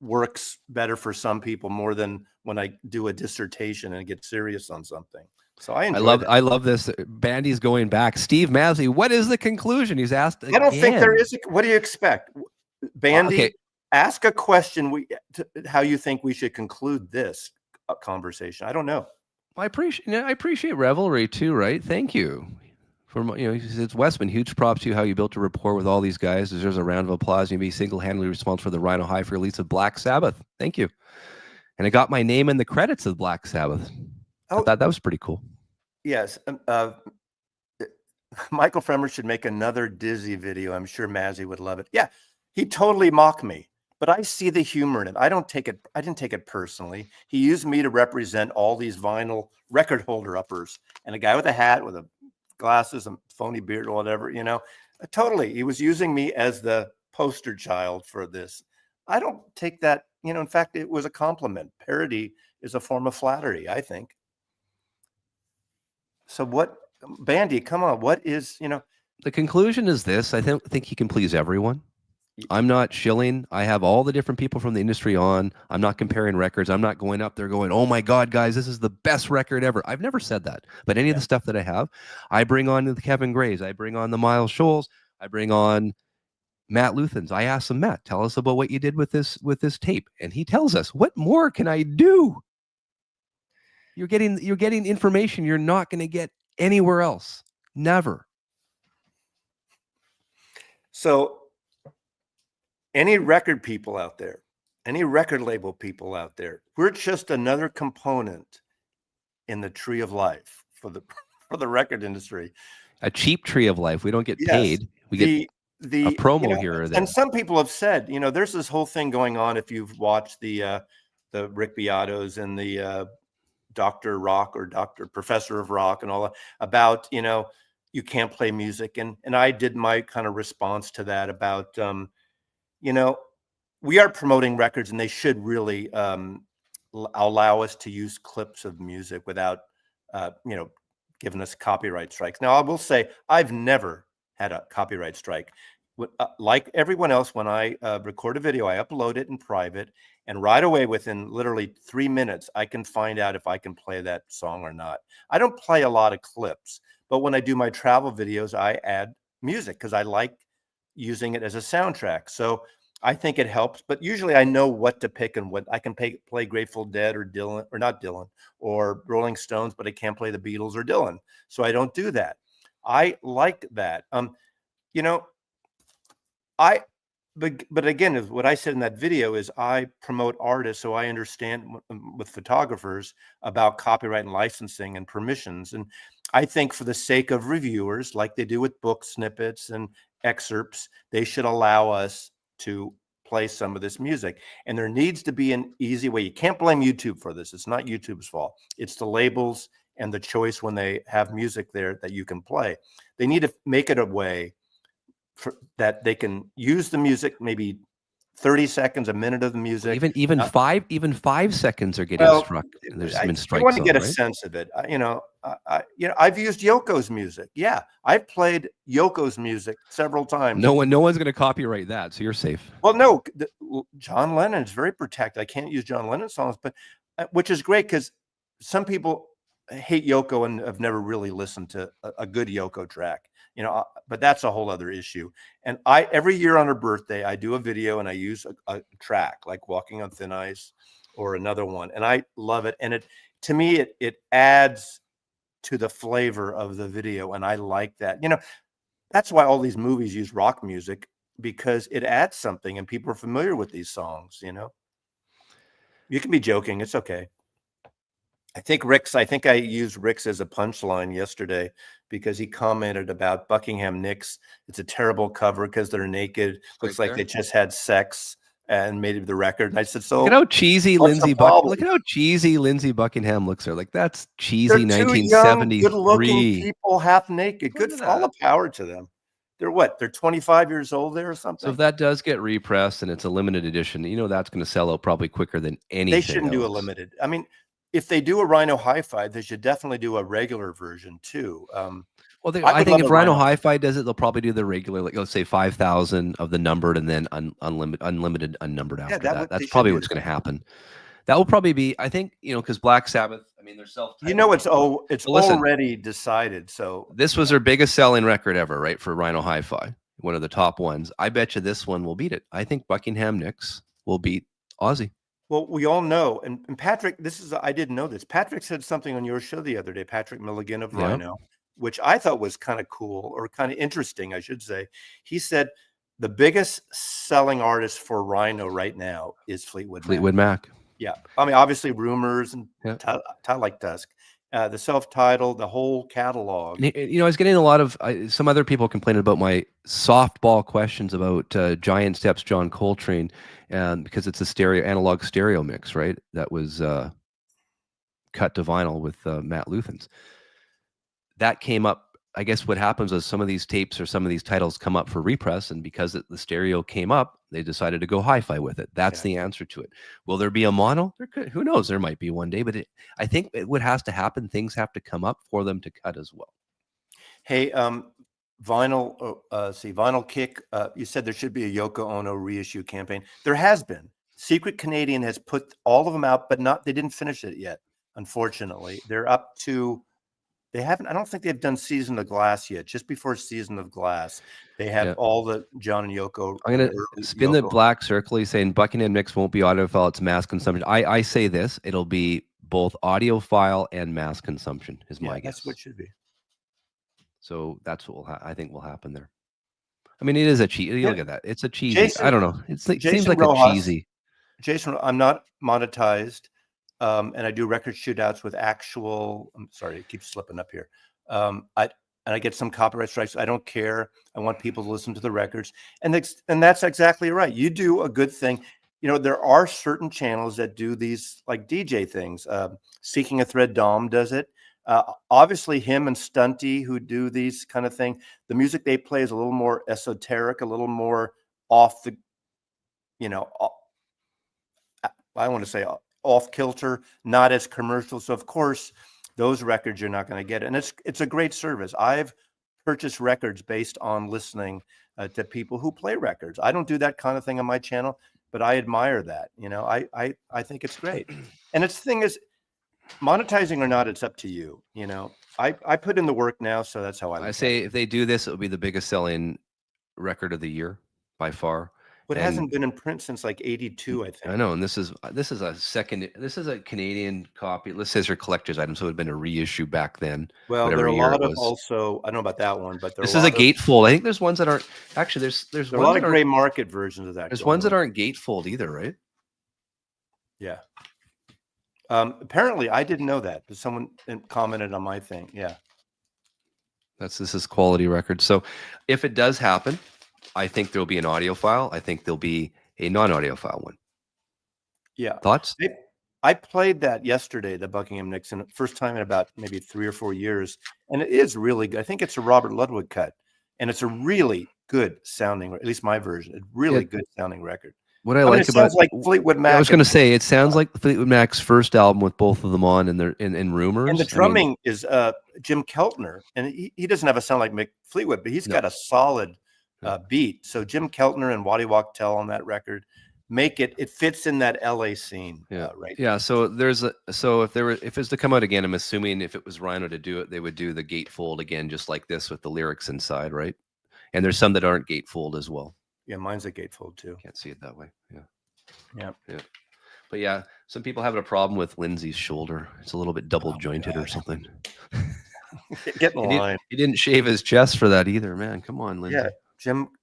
works better for some people more than when I do a dissertation and get serious on something. So I love this. Bandy's going back. Steve Masley, what is the conclusion? He's asked again. I don't think there is. What do you expect, Bandy? Ask a question. How you think we should conclude this conversation? I don't know. I appreciate revelry too, right? Thank you. It's Westman. Huge props to you how you built a rapport with all these guys. Deserves a round of applause. You be single-handedly responsible for the Rhino hi-fi release of Black Sabbath. Thank you. And I got my name in the credits of Black Sabbath. I thought that was pretty cool. Yes. Michael Fremer should make another Dizzy video. I'm sure Mazzy would love it. Yeah, he totally mocked me, but I see the humor in it. I didn't take it personally. He used me to represent all these vinyl record holder uppers and a guy with a hat with a glasses and phony beard or whatever, totally. He was using me as the poster child for this. I don't take that, in fact, it was a compliment. Parody is a form of flattery, I think. So what, Bandy, come on, what is, The conclusion is this. I think he can please everyone. I'm not shilling. I have all the different people from the industry on. I'm not comparing records. I'm not going up there going, oh my God, guys, this is the best record ever. I've never said that. But any of the stuff that I have, I bring on the Kevin Grays. I bring on the Miles Scholes. I bring on Matt Luthans. I asked him, Matt, tell us about what you did with this tape. And he tells us, what more can I do? You're getting information you're not going to get anywhere else. Never. So any record people out there, any record label people out there, we're just another component in the tree of life for the record industry. A cheap tree of life. We don't get paid. We get a promo here or there. And some people have said, there's this whole thing going on. If you've watched the Rick Beatos and the Dr. Rock or Professor of Rock and all that about, you can't play music. And I did my kind of response to that about, we are promoting records and they should really allow us to use clips of music without, giving us copyright strikes. Now, I will say I've never had a copyright strike. Like everyone else, when I record a video, I upload it in private, and right away, within literally 3 minutes, I can find out if I can play that song or not. I don't play a lot of clips, but when I do my travel videos, I add music because I like using it as a soundtrack. So I think it helps, but usually I know what to pick and what I can play Grateful Dead or not Dylan or Rolling Stones, but I can't play the Beatles or Dylan. So I don't do that. I like that. You know, I but again, is what I said in that video is I promote artists, so I understand with photographers about copyright and licensing and permissions. And I think for the sake of reviewers, like they do with book snippets and excerpts, they should allow us to play some of this music. And there needs to be an easy way. You can't blame YouTube for this. It's not YouTube's fault. It's the labels and the choice when they have music there that you can play. They need to make it a way that they can use the music, maybe 30 seconds, a minute of the music. Even 5 seconds are getting Well, struck. There's I, been you want strikes to on, get a right? sense of it. I've used Yoko's music. Yeah, I've played Yoko's music several times. No one's going to copyright that, so you're safe. Well, no, John Lennon is very protected. I can't use John Lennon songs, but which is great because some people hate Yoko and have never really listened to a good Yoko track. But that's a whole other issue. And every year on her birthday, I do a video and I use a track like "Walking on Thin Ice" or another one, and I love it. And to me, it adds to the flavor of the video, and I like that. That's why all these movies use rock music, because it adds something and people are familiar with these songs. You can be joking. It's okay. I think I used Rick's as a punchline yesterday because he commented about Buckingham Nicks. It's a terrible cover because they're naked. Looks like they just had sex and made the record. And I said, so Look at how cheesy what's the problem? Look at how cheesy Lindsey Buckingham looks there. Like, that's cheesy. They're two young, good-looking 1973. people, half naked. Look Good at for all that. the power to them. They're what? They're 25 years old there or something. So if that does get repressed and it's a limited edition, that's going to sell out probably quicker than anything They shouldn't do a else. limited. I mean, if they do a Rhino Hi-Fi, they should definitely do a regular version too. Well, I I would think love if a Rhino Rhino. Hi-Fi does it, they'll probably do the regular, like let's say 5,000 of the numbered and then unlimited unnumbered after that. That's probably what's going to happen. That will probably be, I think, because Black Sabbath, I mean, they're self-titled. It's listen, already decided. So this was their biggest selling record ever, right? For Rhino Hi-Fi, one of the top ones. I bet you this one will beat it. I think Buckingham Nicks will beat Ozzy. Well, we all know, and Patrick, I didn't know this. Patrick said something on your show the other day, Patrick Milligan of Rhino, which I thought was kind of cool, or kind of interesting, I should say. He said the biggest selling artist for Rhino right now is Fleetwood Mac. Yeah. I mean, obviously Rumors and like Dusk, the self-titled, the whole catalog. I was getting a lot of some other people complaining about my softball questions about Giant Steps, John Coltrane, because it's a analog stereo mix, right? That was cut to vinyl with Matt Luthans. That came up. I guess what happens is some of these tapes or some of these titles come up for repress, and because the stereo came up, they decided to go hi-fi with it. That's the answer to it. Will there be a mono? Who knows? There might be one day, but I think what has to happen, things have to come up for them to cut as well. Hey, Vinyl Kick. You said there should be a Yoko Ono reissue campaign. There has been. Secret Canadian has put all of them out, but they didn't finish it yet. Unfortunately, they're up to. They haven't. I don't think they've done Season of Glass yet. Just before Season of Glass, they have all the John and Yoko. I'm gonna spin the black circle. He's saying Buckingham Mix won't be audiophile; it's mass consumption. I say this: it'll be both audiophile and mass consumption. Is my guess. That's what it should be. So that's what I think will happen there. I mean, it is a cheesy. Look at that; it's a cheesy. I don't know. It seems like a cheesy. Jason, I'm not monetized. And I do record shootouts with actual. I'm sorry, it keeps slipping up here. I get some copyright strikes. I don't care. I want people to listen to the records, and that's exactly right. You do a good thing. There are certain channels that do these like DJ things. Seeking a Thread Dom does it. Obviously, him and Stunty, who do these kind of thing. The music they play is a little more esoteric, a little more off the. I want to say off kilter, not as commercial. So of course, those records you're not going to get. And it's a great service. I've purchased records based on listening to people who play records. I don't do that kind of thing on my channel, but I admire that. I think it's great. And the thing is, monetizing or not, it's up to you. I put in the work now, so that's how I say if they do this, it'll be the biggest selling record of the year by far. What And hasn't been in print since like 82, I think. I know, and this is a Canadian copy. This says your collector's item, so it would have been a reissue back then, Well, there whatever are a year lot it of was. also, I don't know about that one, but there are This a is a lot of gatefold. I think there's ones that aren't actually. There's there are a ones lot that of aren't. gray market versions of that There's going ones that on. aren't gatefold either, right? Yeah. Apparently, I didn't know that, but someone commented on my thing. Yeah. This is quality record. So if it does happen, I think there'll be an audio file. I think there'll be a non-audio file one. Yeah. Thoughts? I played that yesterday, the Buckingham Nixon, first time in about maybe 3 or 4 years, and it is really good. I think it's a Robert Ludwig cut, and it's a really good sounding, at least my version, a really good sounding record. What I I mean, like it about sounds like Fleetwood Mac. I was going to say it sounds like Fleetwood Mac's first album with both of them on, and they're in Rumors. And the drumming is Jim Keltner, and he doesn't have a sound like Mick Fleetwood, but he's got a solid beat. So Jim Keltner and Waddy Wachtel on that record make it fits in that LA scene. Right. Yeah. So if it was to come out again, I'm assuming if it was Rhino to do it, they would do the gatefold again, just like this with the lyrics inside, right? And there's some that aren't gatefold as well. Yeah, mine's a gatefold too. Can't see it that way. Yeah. Yeah. But yeah, some people have a problem with Lindsay's shoulder. It's a little bit double jointed or something. Get in line. He didn't shave his chest for that either, man. Come on, Lindsay. Yeah,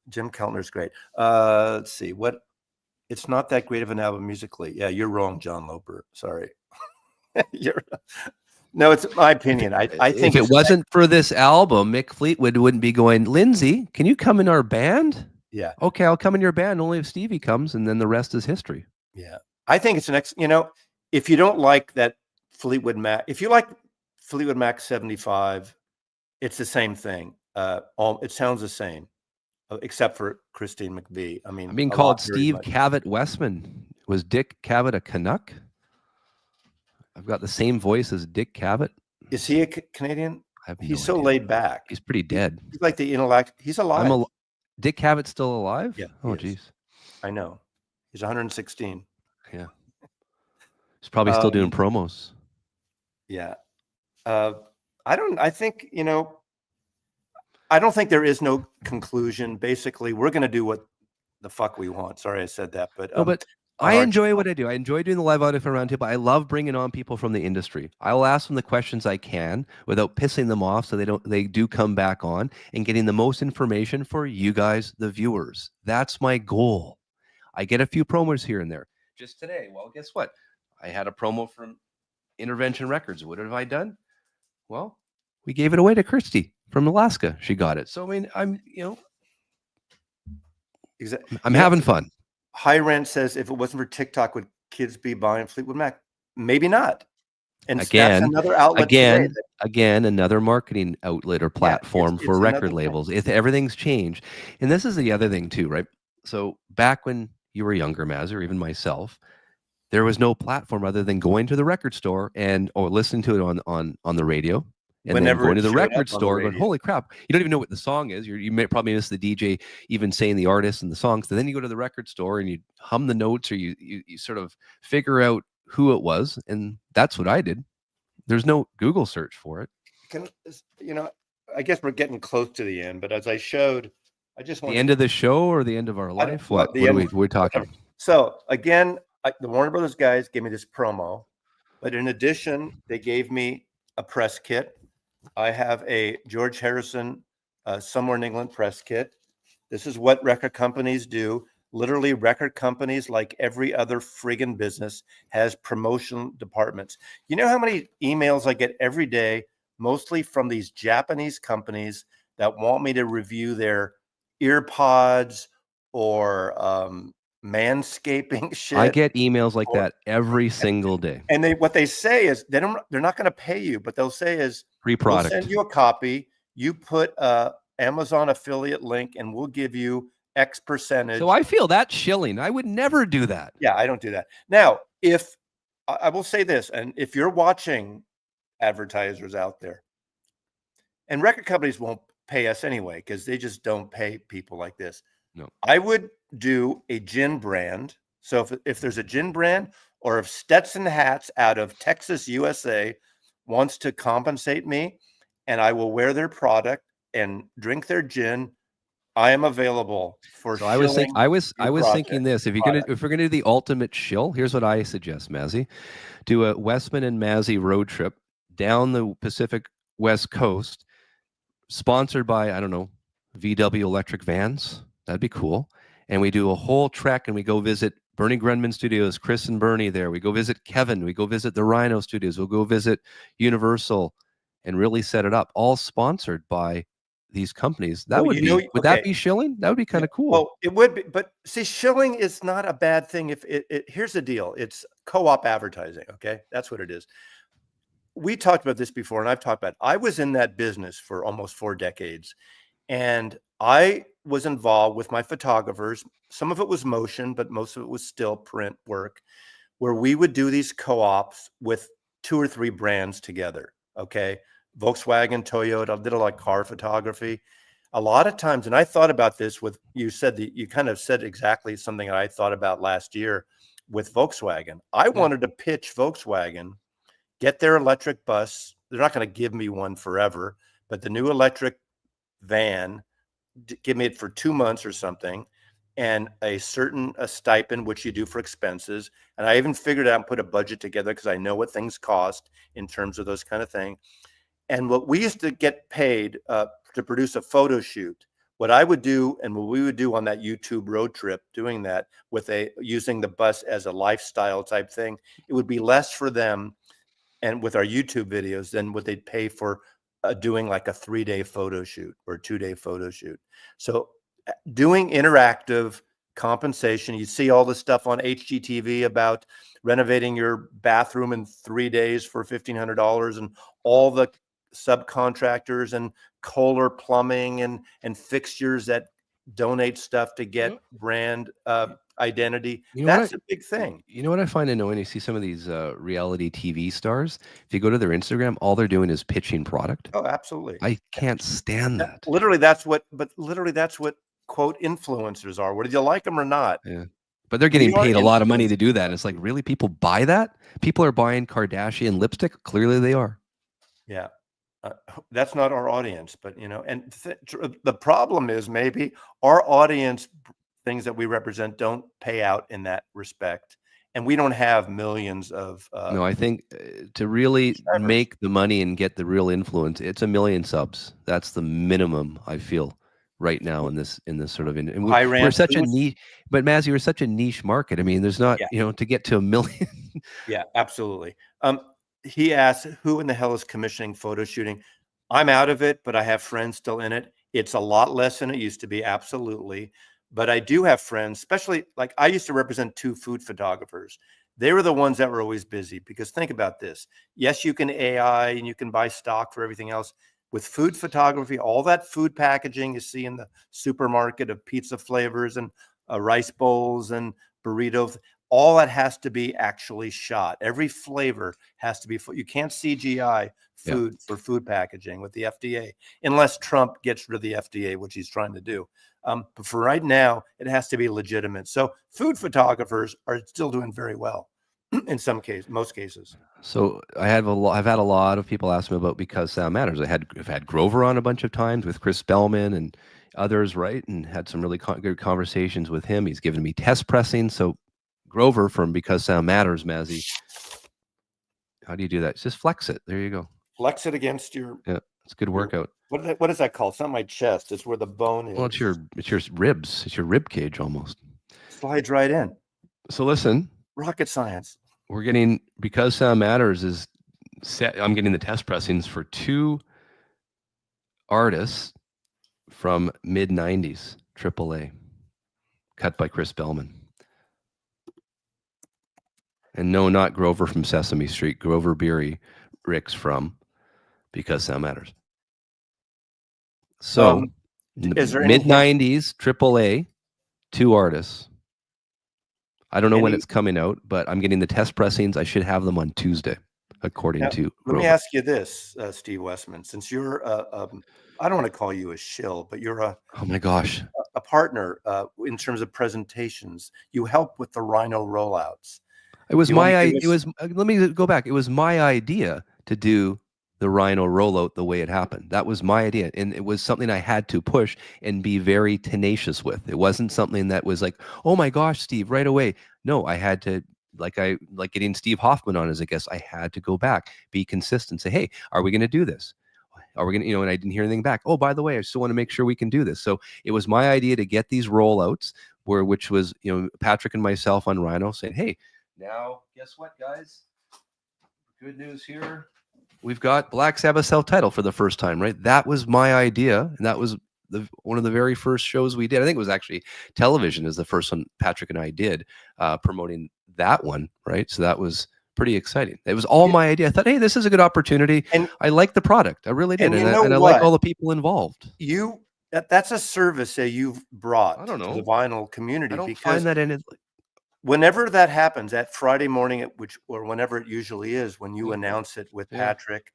Jim Keltner's great. Let's see what. It's not that great of an album musically. Yeah, you're wrong, John Loper. Sorry. No, it's my opinion. I think if it wasn't for this album, Mick Fleetwood wouldn't be going, Lindsay, can you come in our band? Yeah. Okay, I'll come in your band only if Stevie comes, and then the rest is history. Yeah. I think it's if you don't like that Fleetwood Mac, if you like Fleetwood Mac 75, it's the same thing. It sounds the same, except for Christine McVie. I mean, I'm being called Steve Cavett Westman. Was Dick Cavett a Canuck? I've got the same voice as Dick Cavett. Is he a Canadian? He's so laid back. He's pretty dead. He's like the intellect. He's alive. Dick Cavett's still alive? Yeah. Oh, geez. I know. He's 116. Yeah. He's probably still doing promos. Yeah. I think, I don't think there is no conclusion. Basically, we're going to do what the fuck we want. Sorry, I said that, but I enjoy what I do. I enjoy doing the live audio for Roundtable. I love bringing on people from the industry. I will ask them the questions I can without pissing them off, so they do come back on and getting the most information for you guys, the viewers. That's my goal. I get a few promos here and there. Just today, well, guess what? I had a promo from Intervention Records. What have I done? Well, we gave it away to Kirsty from Alaska. She got it. So I mean, I'm having fun. High Rent says, if it wasn't for TikTok, would kids be buying Fleetwood Mac? Maybe not. And again, that's another outlet. Again, another marketing outlet or platform for record labels. If everything's changed, and this is the other thing too, right? So back when you were younger, Maz, or even myself, there was no platform other than going to the record store or listening to it on the radio. And then going to the record store going, holy crap, you don't even know what the song is. You may probably miss the DJ even saying the artist and the songs. So then you go to the record store and you hum the notes, or you sort of figure out who it was. And that's what I did. There's no Google search for it. I guess we're getting close to the end, but as I showed, I just want the end of the show or the end of our life. What are we talking? So again, the Warner Brothers guys gave me this promo, but in addition, they gave me a press kit. I have a George Harrison Somewhere in England press kit. This is what record companies do. Literally, record companies, like every other friggin' business, has promotion departments. You know how many emails I get every day, mostly from these Japanese companies that want me to review their earpods or manscaping shit. I get emails like that every single day. And what they say is they're not going to pay you, but they'll say is free product. We'll send you a copy. You put a Amazon affiliate link, and we'll give you X percentage. So I feel that's shilling. I would never do that. Yeah, I don't do that. Now, if I will say this, and if you're watching advertisers out there, and record companies won't pay us anyway because they just don't pay people like this. No, I would do a gin brand. So if there's a gin brand, or if Stetson Hats out of Texas, USA wants to compensate me, and I will wear their product and drink their gin, I am available for So I was think shilling I was your I was thinking project this. product. If we're gonna do the ultimate shill, here's what I suggest, Mazzy. Do a Westman and Mazzy road trip down the Pacific West Coast, sponsored by, I don't know, VW electric vans. That'd be cool. And we do a whole trek and we go visit Bernie Grundman Studios, Chris and Bernie there. We go visit Kevin. We go visit the Rhino Studios. We'll go visit Universal and really set it up, all sponsored by these companies. That Well, would be, would that okay. be shilling? That would be kind Yeah, of cool. well, it would be, but see, shilling is not a bad thing. If here's the deal, it's co-op advertising. Okay, that's what it is. We talked about this before, and I've talked about it. I was in that business for almost 4 decades, and I was involved with my photographers. Some of it was motion, but most of it was still print work, where we would do these co-ops with 2 or 3 brands together. Okay, Volkswagen, Toyota. I did a lot of car photography. A lot of times, and I thought about this with you said that you kind of said exactly something I thought about last year with Volkswagen. I Yeah. wanted to pitch Volkswagen, get their electric bus. They're not going to give me one forever, but the new electric van, give me it for 2 months or something, and a stipend, which you do for expenses. And I even figured out and put a budget together because I know what things cost in terms of those kind of things. And what we used to get paid to produce a photo shoot, what I would do and what we would do on that YouTube road trip, doing that with using the bus as a lifestyle type thing, it would be less for them and with our YouTube videos than what they'd pay for doing like a 3-day photo shoot or a 2-day photo shoot. So doing interactive compensation, you see all the stuff on HGTV about renovating your bathroom in 3 days for $1,500, and all the subcontractors and Kohler Plumbing and fixtures that donate stuff to get brand identity. You know what That's a big thing. you know what I find annoying? You see some of these reality TV stars. If you go to their Instagram, all they're doing is pitching product. Oh, absolutely. I can't stand that. Literally, that's what quote influencers are. Whether you like them or not, Yeah. But they're we getting are paid a lot of money to do that. And influencers. it's like, really? People buy that? People are buying Kardashian lipstick? Clearly they are. Yeah. That's not our audience, but and the problem is maybe our audience, things that we represent, don't pay out in that respect, and we don't have millions of No, I think to really subscribers. make the money and get the real influence, it's 1 million subs. That's the minimum I feel right now in this sort of and High we're rant such a boost. niche. But Mazzy, we're such a niche market. I mean, there's not Yeah. to get to 1 million. Yeah, absolutely. He asked, who in the hell is commissioning photo shooting? I'm out of it, but I have friends still in it. It's a lot less than it used to be, absolutely. But I do have friends, especially like I used to represent 2 food photographers. They were the ones that were always busy, because think about this. Yes, you can AI and you can buy stock for everything else. With food photography, all that food packaging you see in the supermarket of pizza flavors and rice bowls and burritos, all that has to be actually shot. Every flavor has to be. You can't CGI food for food packaging with the FDA, unless Trump gets rid of the FDA, which he's trying to do. But for right now, it has to be legitimate. So food photographers are still doing very well in some cases, most cases. So I've had a lot of people ask me about Because Sound Matters. I've had Grover on a bunch of times with Chris Bellman and others, right? And had some really good conversations with him. He's given me test pressing. So Grover from Because Sound Matters, Mazzy. How do you do that? Just flex it. There you go. Flex it against your. Yeah, it's a good workout. What is that called? It's not my chest. It's where the bone is. Well, it's your ribs. It's your rib cage almost. Slides right in. So listen, Rocket science. we're getting Because Sound Matters is set. I'm getting the test pressings for 2 artists from mid 90s, AAA, cut by Chris Bellman. And no, not Grover from Sesame Street. Grover Beery, Rick's from Because Sound Matters. So, is there mid 90s, AAA, 2 artists. I don't know when it's coming out, but I'm getting the test pressings. I should have them on Tuesday, according to Grover. Let me ask you this, Steve Westman, since you're I don't want to call you a shill, but you're oh my gosh, a partner in terms of presentations. You help with the Rhino rollouts. It was my idea. Let me go back. It was my idea to do the Rhino rollout the way it happened. That was my idea. And it was something I had to push and be very tenacious with. It wasn't something that was like, oh my gosh, Steve, right away. No, I had to, like getting Steve Hoffman on as a guest, I had to go back, be consistent, say, hey, are we going to do this? Are we going to, and I didn't hear anything back. Oh, by the way, I still want to make sure we can do this. So it was my idea to get these rollouts which was, Patrick and myself on Rhino saying, hey, now guess what, guys? Good news here. We've got Black Sabbath self-titled for the first time, right? That was my idea, and that was one of the very first shows we did. I think it was actually television is the first one Patrick and I did, promoting that one, right? So that was pretty exciting. It was all my idea. I thought, hey, this is a good opportunity. And I like the product. I really did. and you And, know I like all what? the people involved. That's a service that you've I brought don't to the know. vinyl I community, don't because find that in it. whenever that happens, that Friday morning, or whenever it usually is, when you Yeah. announce it with Yeah. Patrick,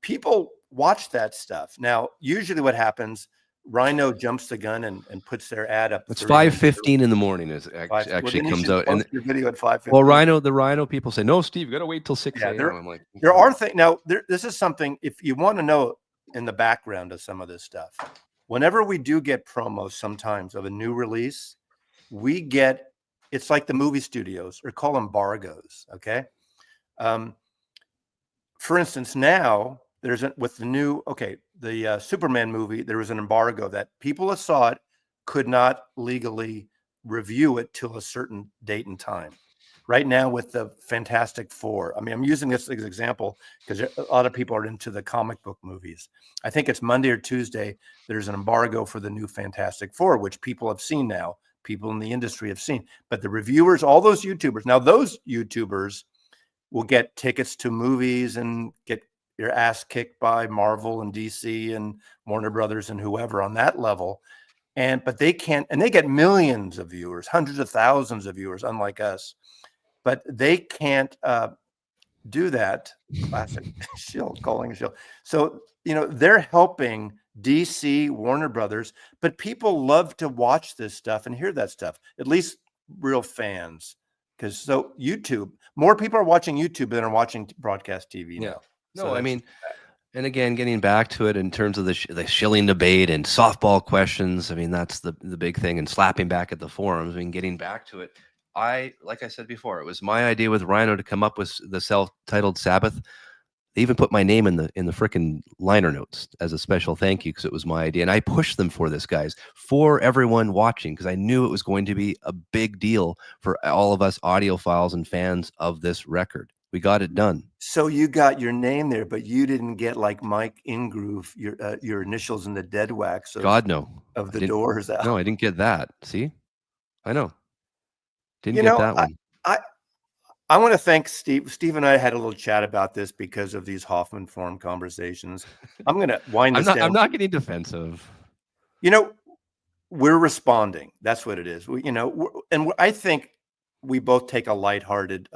people watch that stuff. Now, usually what happens, Rhino jumps the gun and puts their ad up. It's 30 minutes 5:15 in the morning is well, actually then you comes should out. post And your video at 5:15. well, the Rhino people say, no, Steve, you got to wait till 6 Yeah, a.m. I'm like, there are things now. This is something, if you want to know in the background of some of this stuff. Whenever we do get promos, sometimes of a new release, we get, it's like the movie studios, or call them embargoes. Okay. For instance, now with the new, the Superman movie, there was an embargo that people that saw it could not legally review it till a certain date and time. Right now with the Fantastic Four, I mean, I'm using this as an example because a lot of people are into the comic book movies. I think it's Monday or Tuesday. There's an embargo for the new Fantastic Four, which people have seen now. People in the industry have seen, but the reviewers, all those YouTubers, now those YouTubers will get tickets to movies and get your ass kicked by Marvel and DC and Warner Brothers and whoever on that level. But they can't, and they get millions of viewers, hundreds of thousands of viewers, unlike us. But they can't do that. Classic Shill, calling Shill. So, they're helping DC, Warner Brothers, but people love to watch this stuff and hear that stuff, at least real fans. Because YouTube, more people are watching YouTube than are watching broadcast TV now. No, I mean, and again, getting back to it in terms of the Shilling debate and softball questions, I mean, that's the big thing, and slapping back at the forums. I mean, getting back to it, like I said before, it was my idea with Rhino to come up with the self-titled Sabbath. They even put my name in the frickin' liner notes as a special thank you because it was my idea, and I pushed them for this, guys, for everyone watching, because I knew it was going to be a big deal for all of us audiophiles and fans of this record. We got it done. So you got your name there, but you didn't get like Mike Ingroove, your initials in the dead wax. God, no. Of the Doors out. No, I didn't get that. See, I know. Didn't get that one. I want to thank Steve. Steve and I had a little chat about this because of these Hoffman Forum conversations. I'm going to wind this down. I'm not getting defensive. We're responding. That's what it is. I think we both take a lighthearted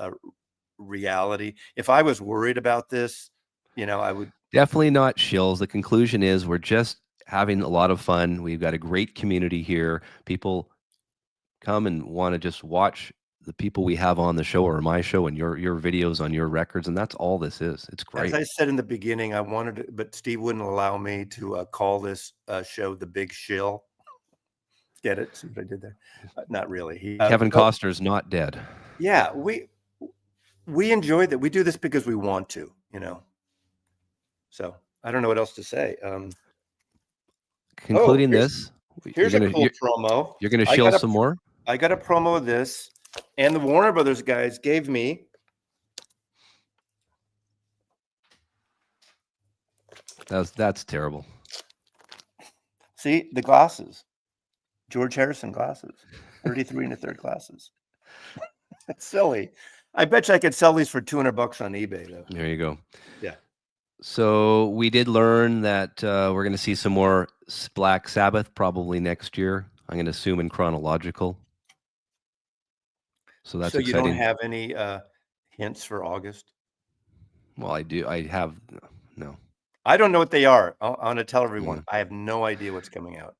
reality. If I was worried about this, I would definitely not shills. The conclusion is we're just having a lot of fun. We've got a great community here. People come and want to just watch the people we have on the show, or my show, and your videos on your records, and that's all this is. It's great. As I said in the beginning, I wanted to, but Steve wouldn't allow me to call this show the Big Shill. Get it? See what I did there? Not really. Kevin Costner's not dead. Yeah, we enjoy that. We do this because we want to, So I don't know what else to say. Concluding this, here's a cool promo. You're going to shill some more? I got a promo of this, and the Warner Brothers guys gave me. That's terrible. See the glasses, George Harrison glasses, 33 1/3 glasses. That's silly. I bet you I could sell these for $200 on eBay, though. There you go. Yeah. So we did learn that we're going to see some more Black Sabbath probably next year. I'm going to assume in chronological. So that's exciting. You don't have any hints for August? Well, I do. I have no. I don't know what they are. I want to tell everyone. I have no idea what's coming out.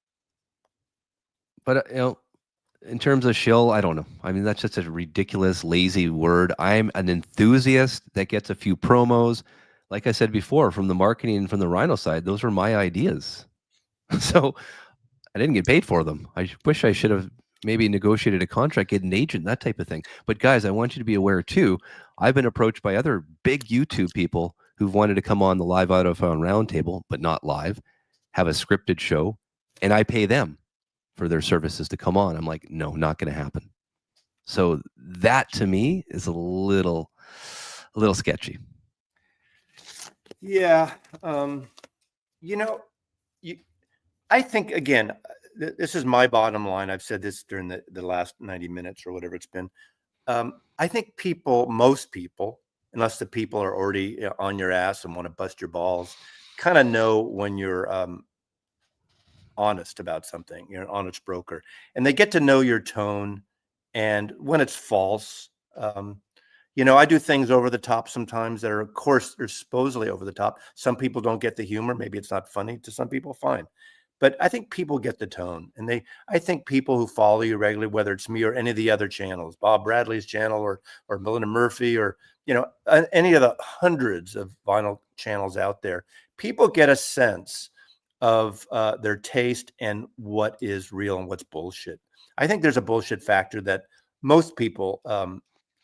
But in terms of shill, I don't know. I mean, that's just a ridiculous, lazy word. I'm an enthusiast that gets a few promos. like I said before, from the marketing and from the Rhino side, those were my ideas. So I didn't get paid for them. I wish I should have maybe negotiated a contract, get an agent, that type of thing. But guys, I want you to be aware too. I've been approached by other big YouTube people who've wanted to come on the Live Audiophone Roundtable, but not live, have a scripted show, and I pay them for their services to come on. I'm like, no, not going to happen. So that to me is a little sketchy. Yeah. You know, I think, again, this is my bottom line. I've said this during the last 90 minutes or whatever it's been. I think most people, unless the people are already on your ass and want to bust your balls, kind of know when you're honest about something. You're an honest broker, and they get to know your tone. And when it's false, I do things over the top sometimes that are, of course, they're supposedly over the top. Some people don't get the humor. Maybe it's not funny to some people. Fine. But I think people get the tone, and I think people who follow you regularly, whether it's me or any of the other channels, Bob Bradley's channel or Melinda Murphy, or any of the hundreds of vinyl channels out there, people get a sense of their taste and what is real and what's bullshit. I think there's a bullshit factor that most people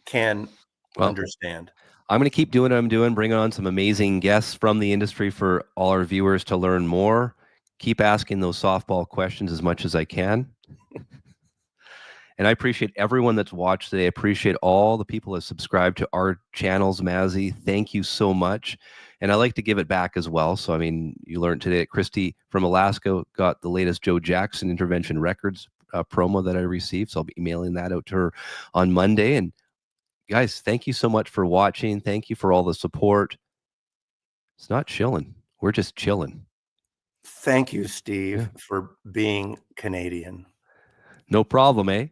can understand. I'm going to keep doing what I'm doing, bringing on some amazing guests from the industry for all our viewers to learn more. Keep asking those softball questions as much as I can. And I appreciate everyone that's watched today. I appreciate all the people that subscribe to our channels, Mazzy. Thank you so much. And I like to give it back as well. So, I mean, you learned today that Christy from Alaska got the latest Joe Jackson Intervention Records promo that I received. So I'll be emailing that out to her on Monday. And guys, thank you so much for watching. Thank you for all the support. It's not chilling. We're just chilling. Thank you, Steve, for being Canadian. No problem, eh?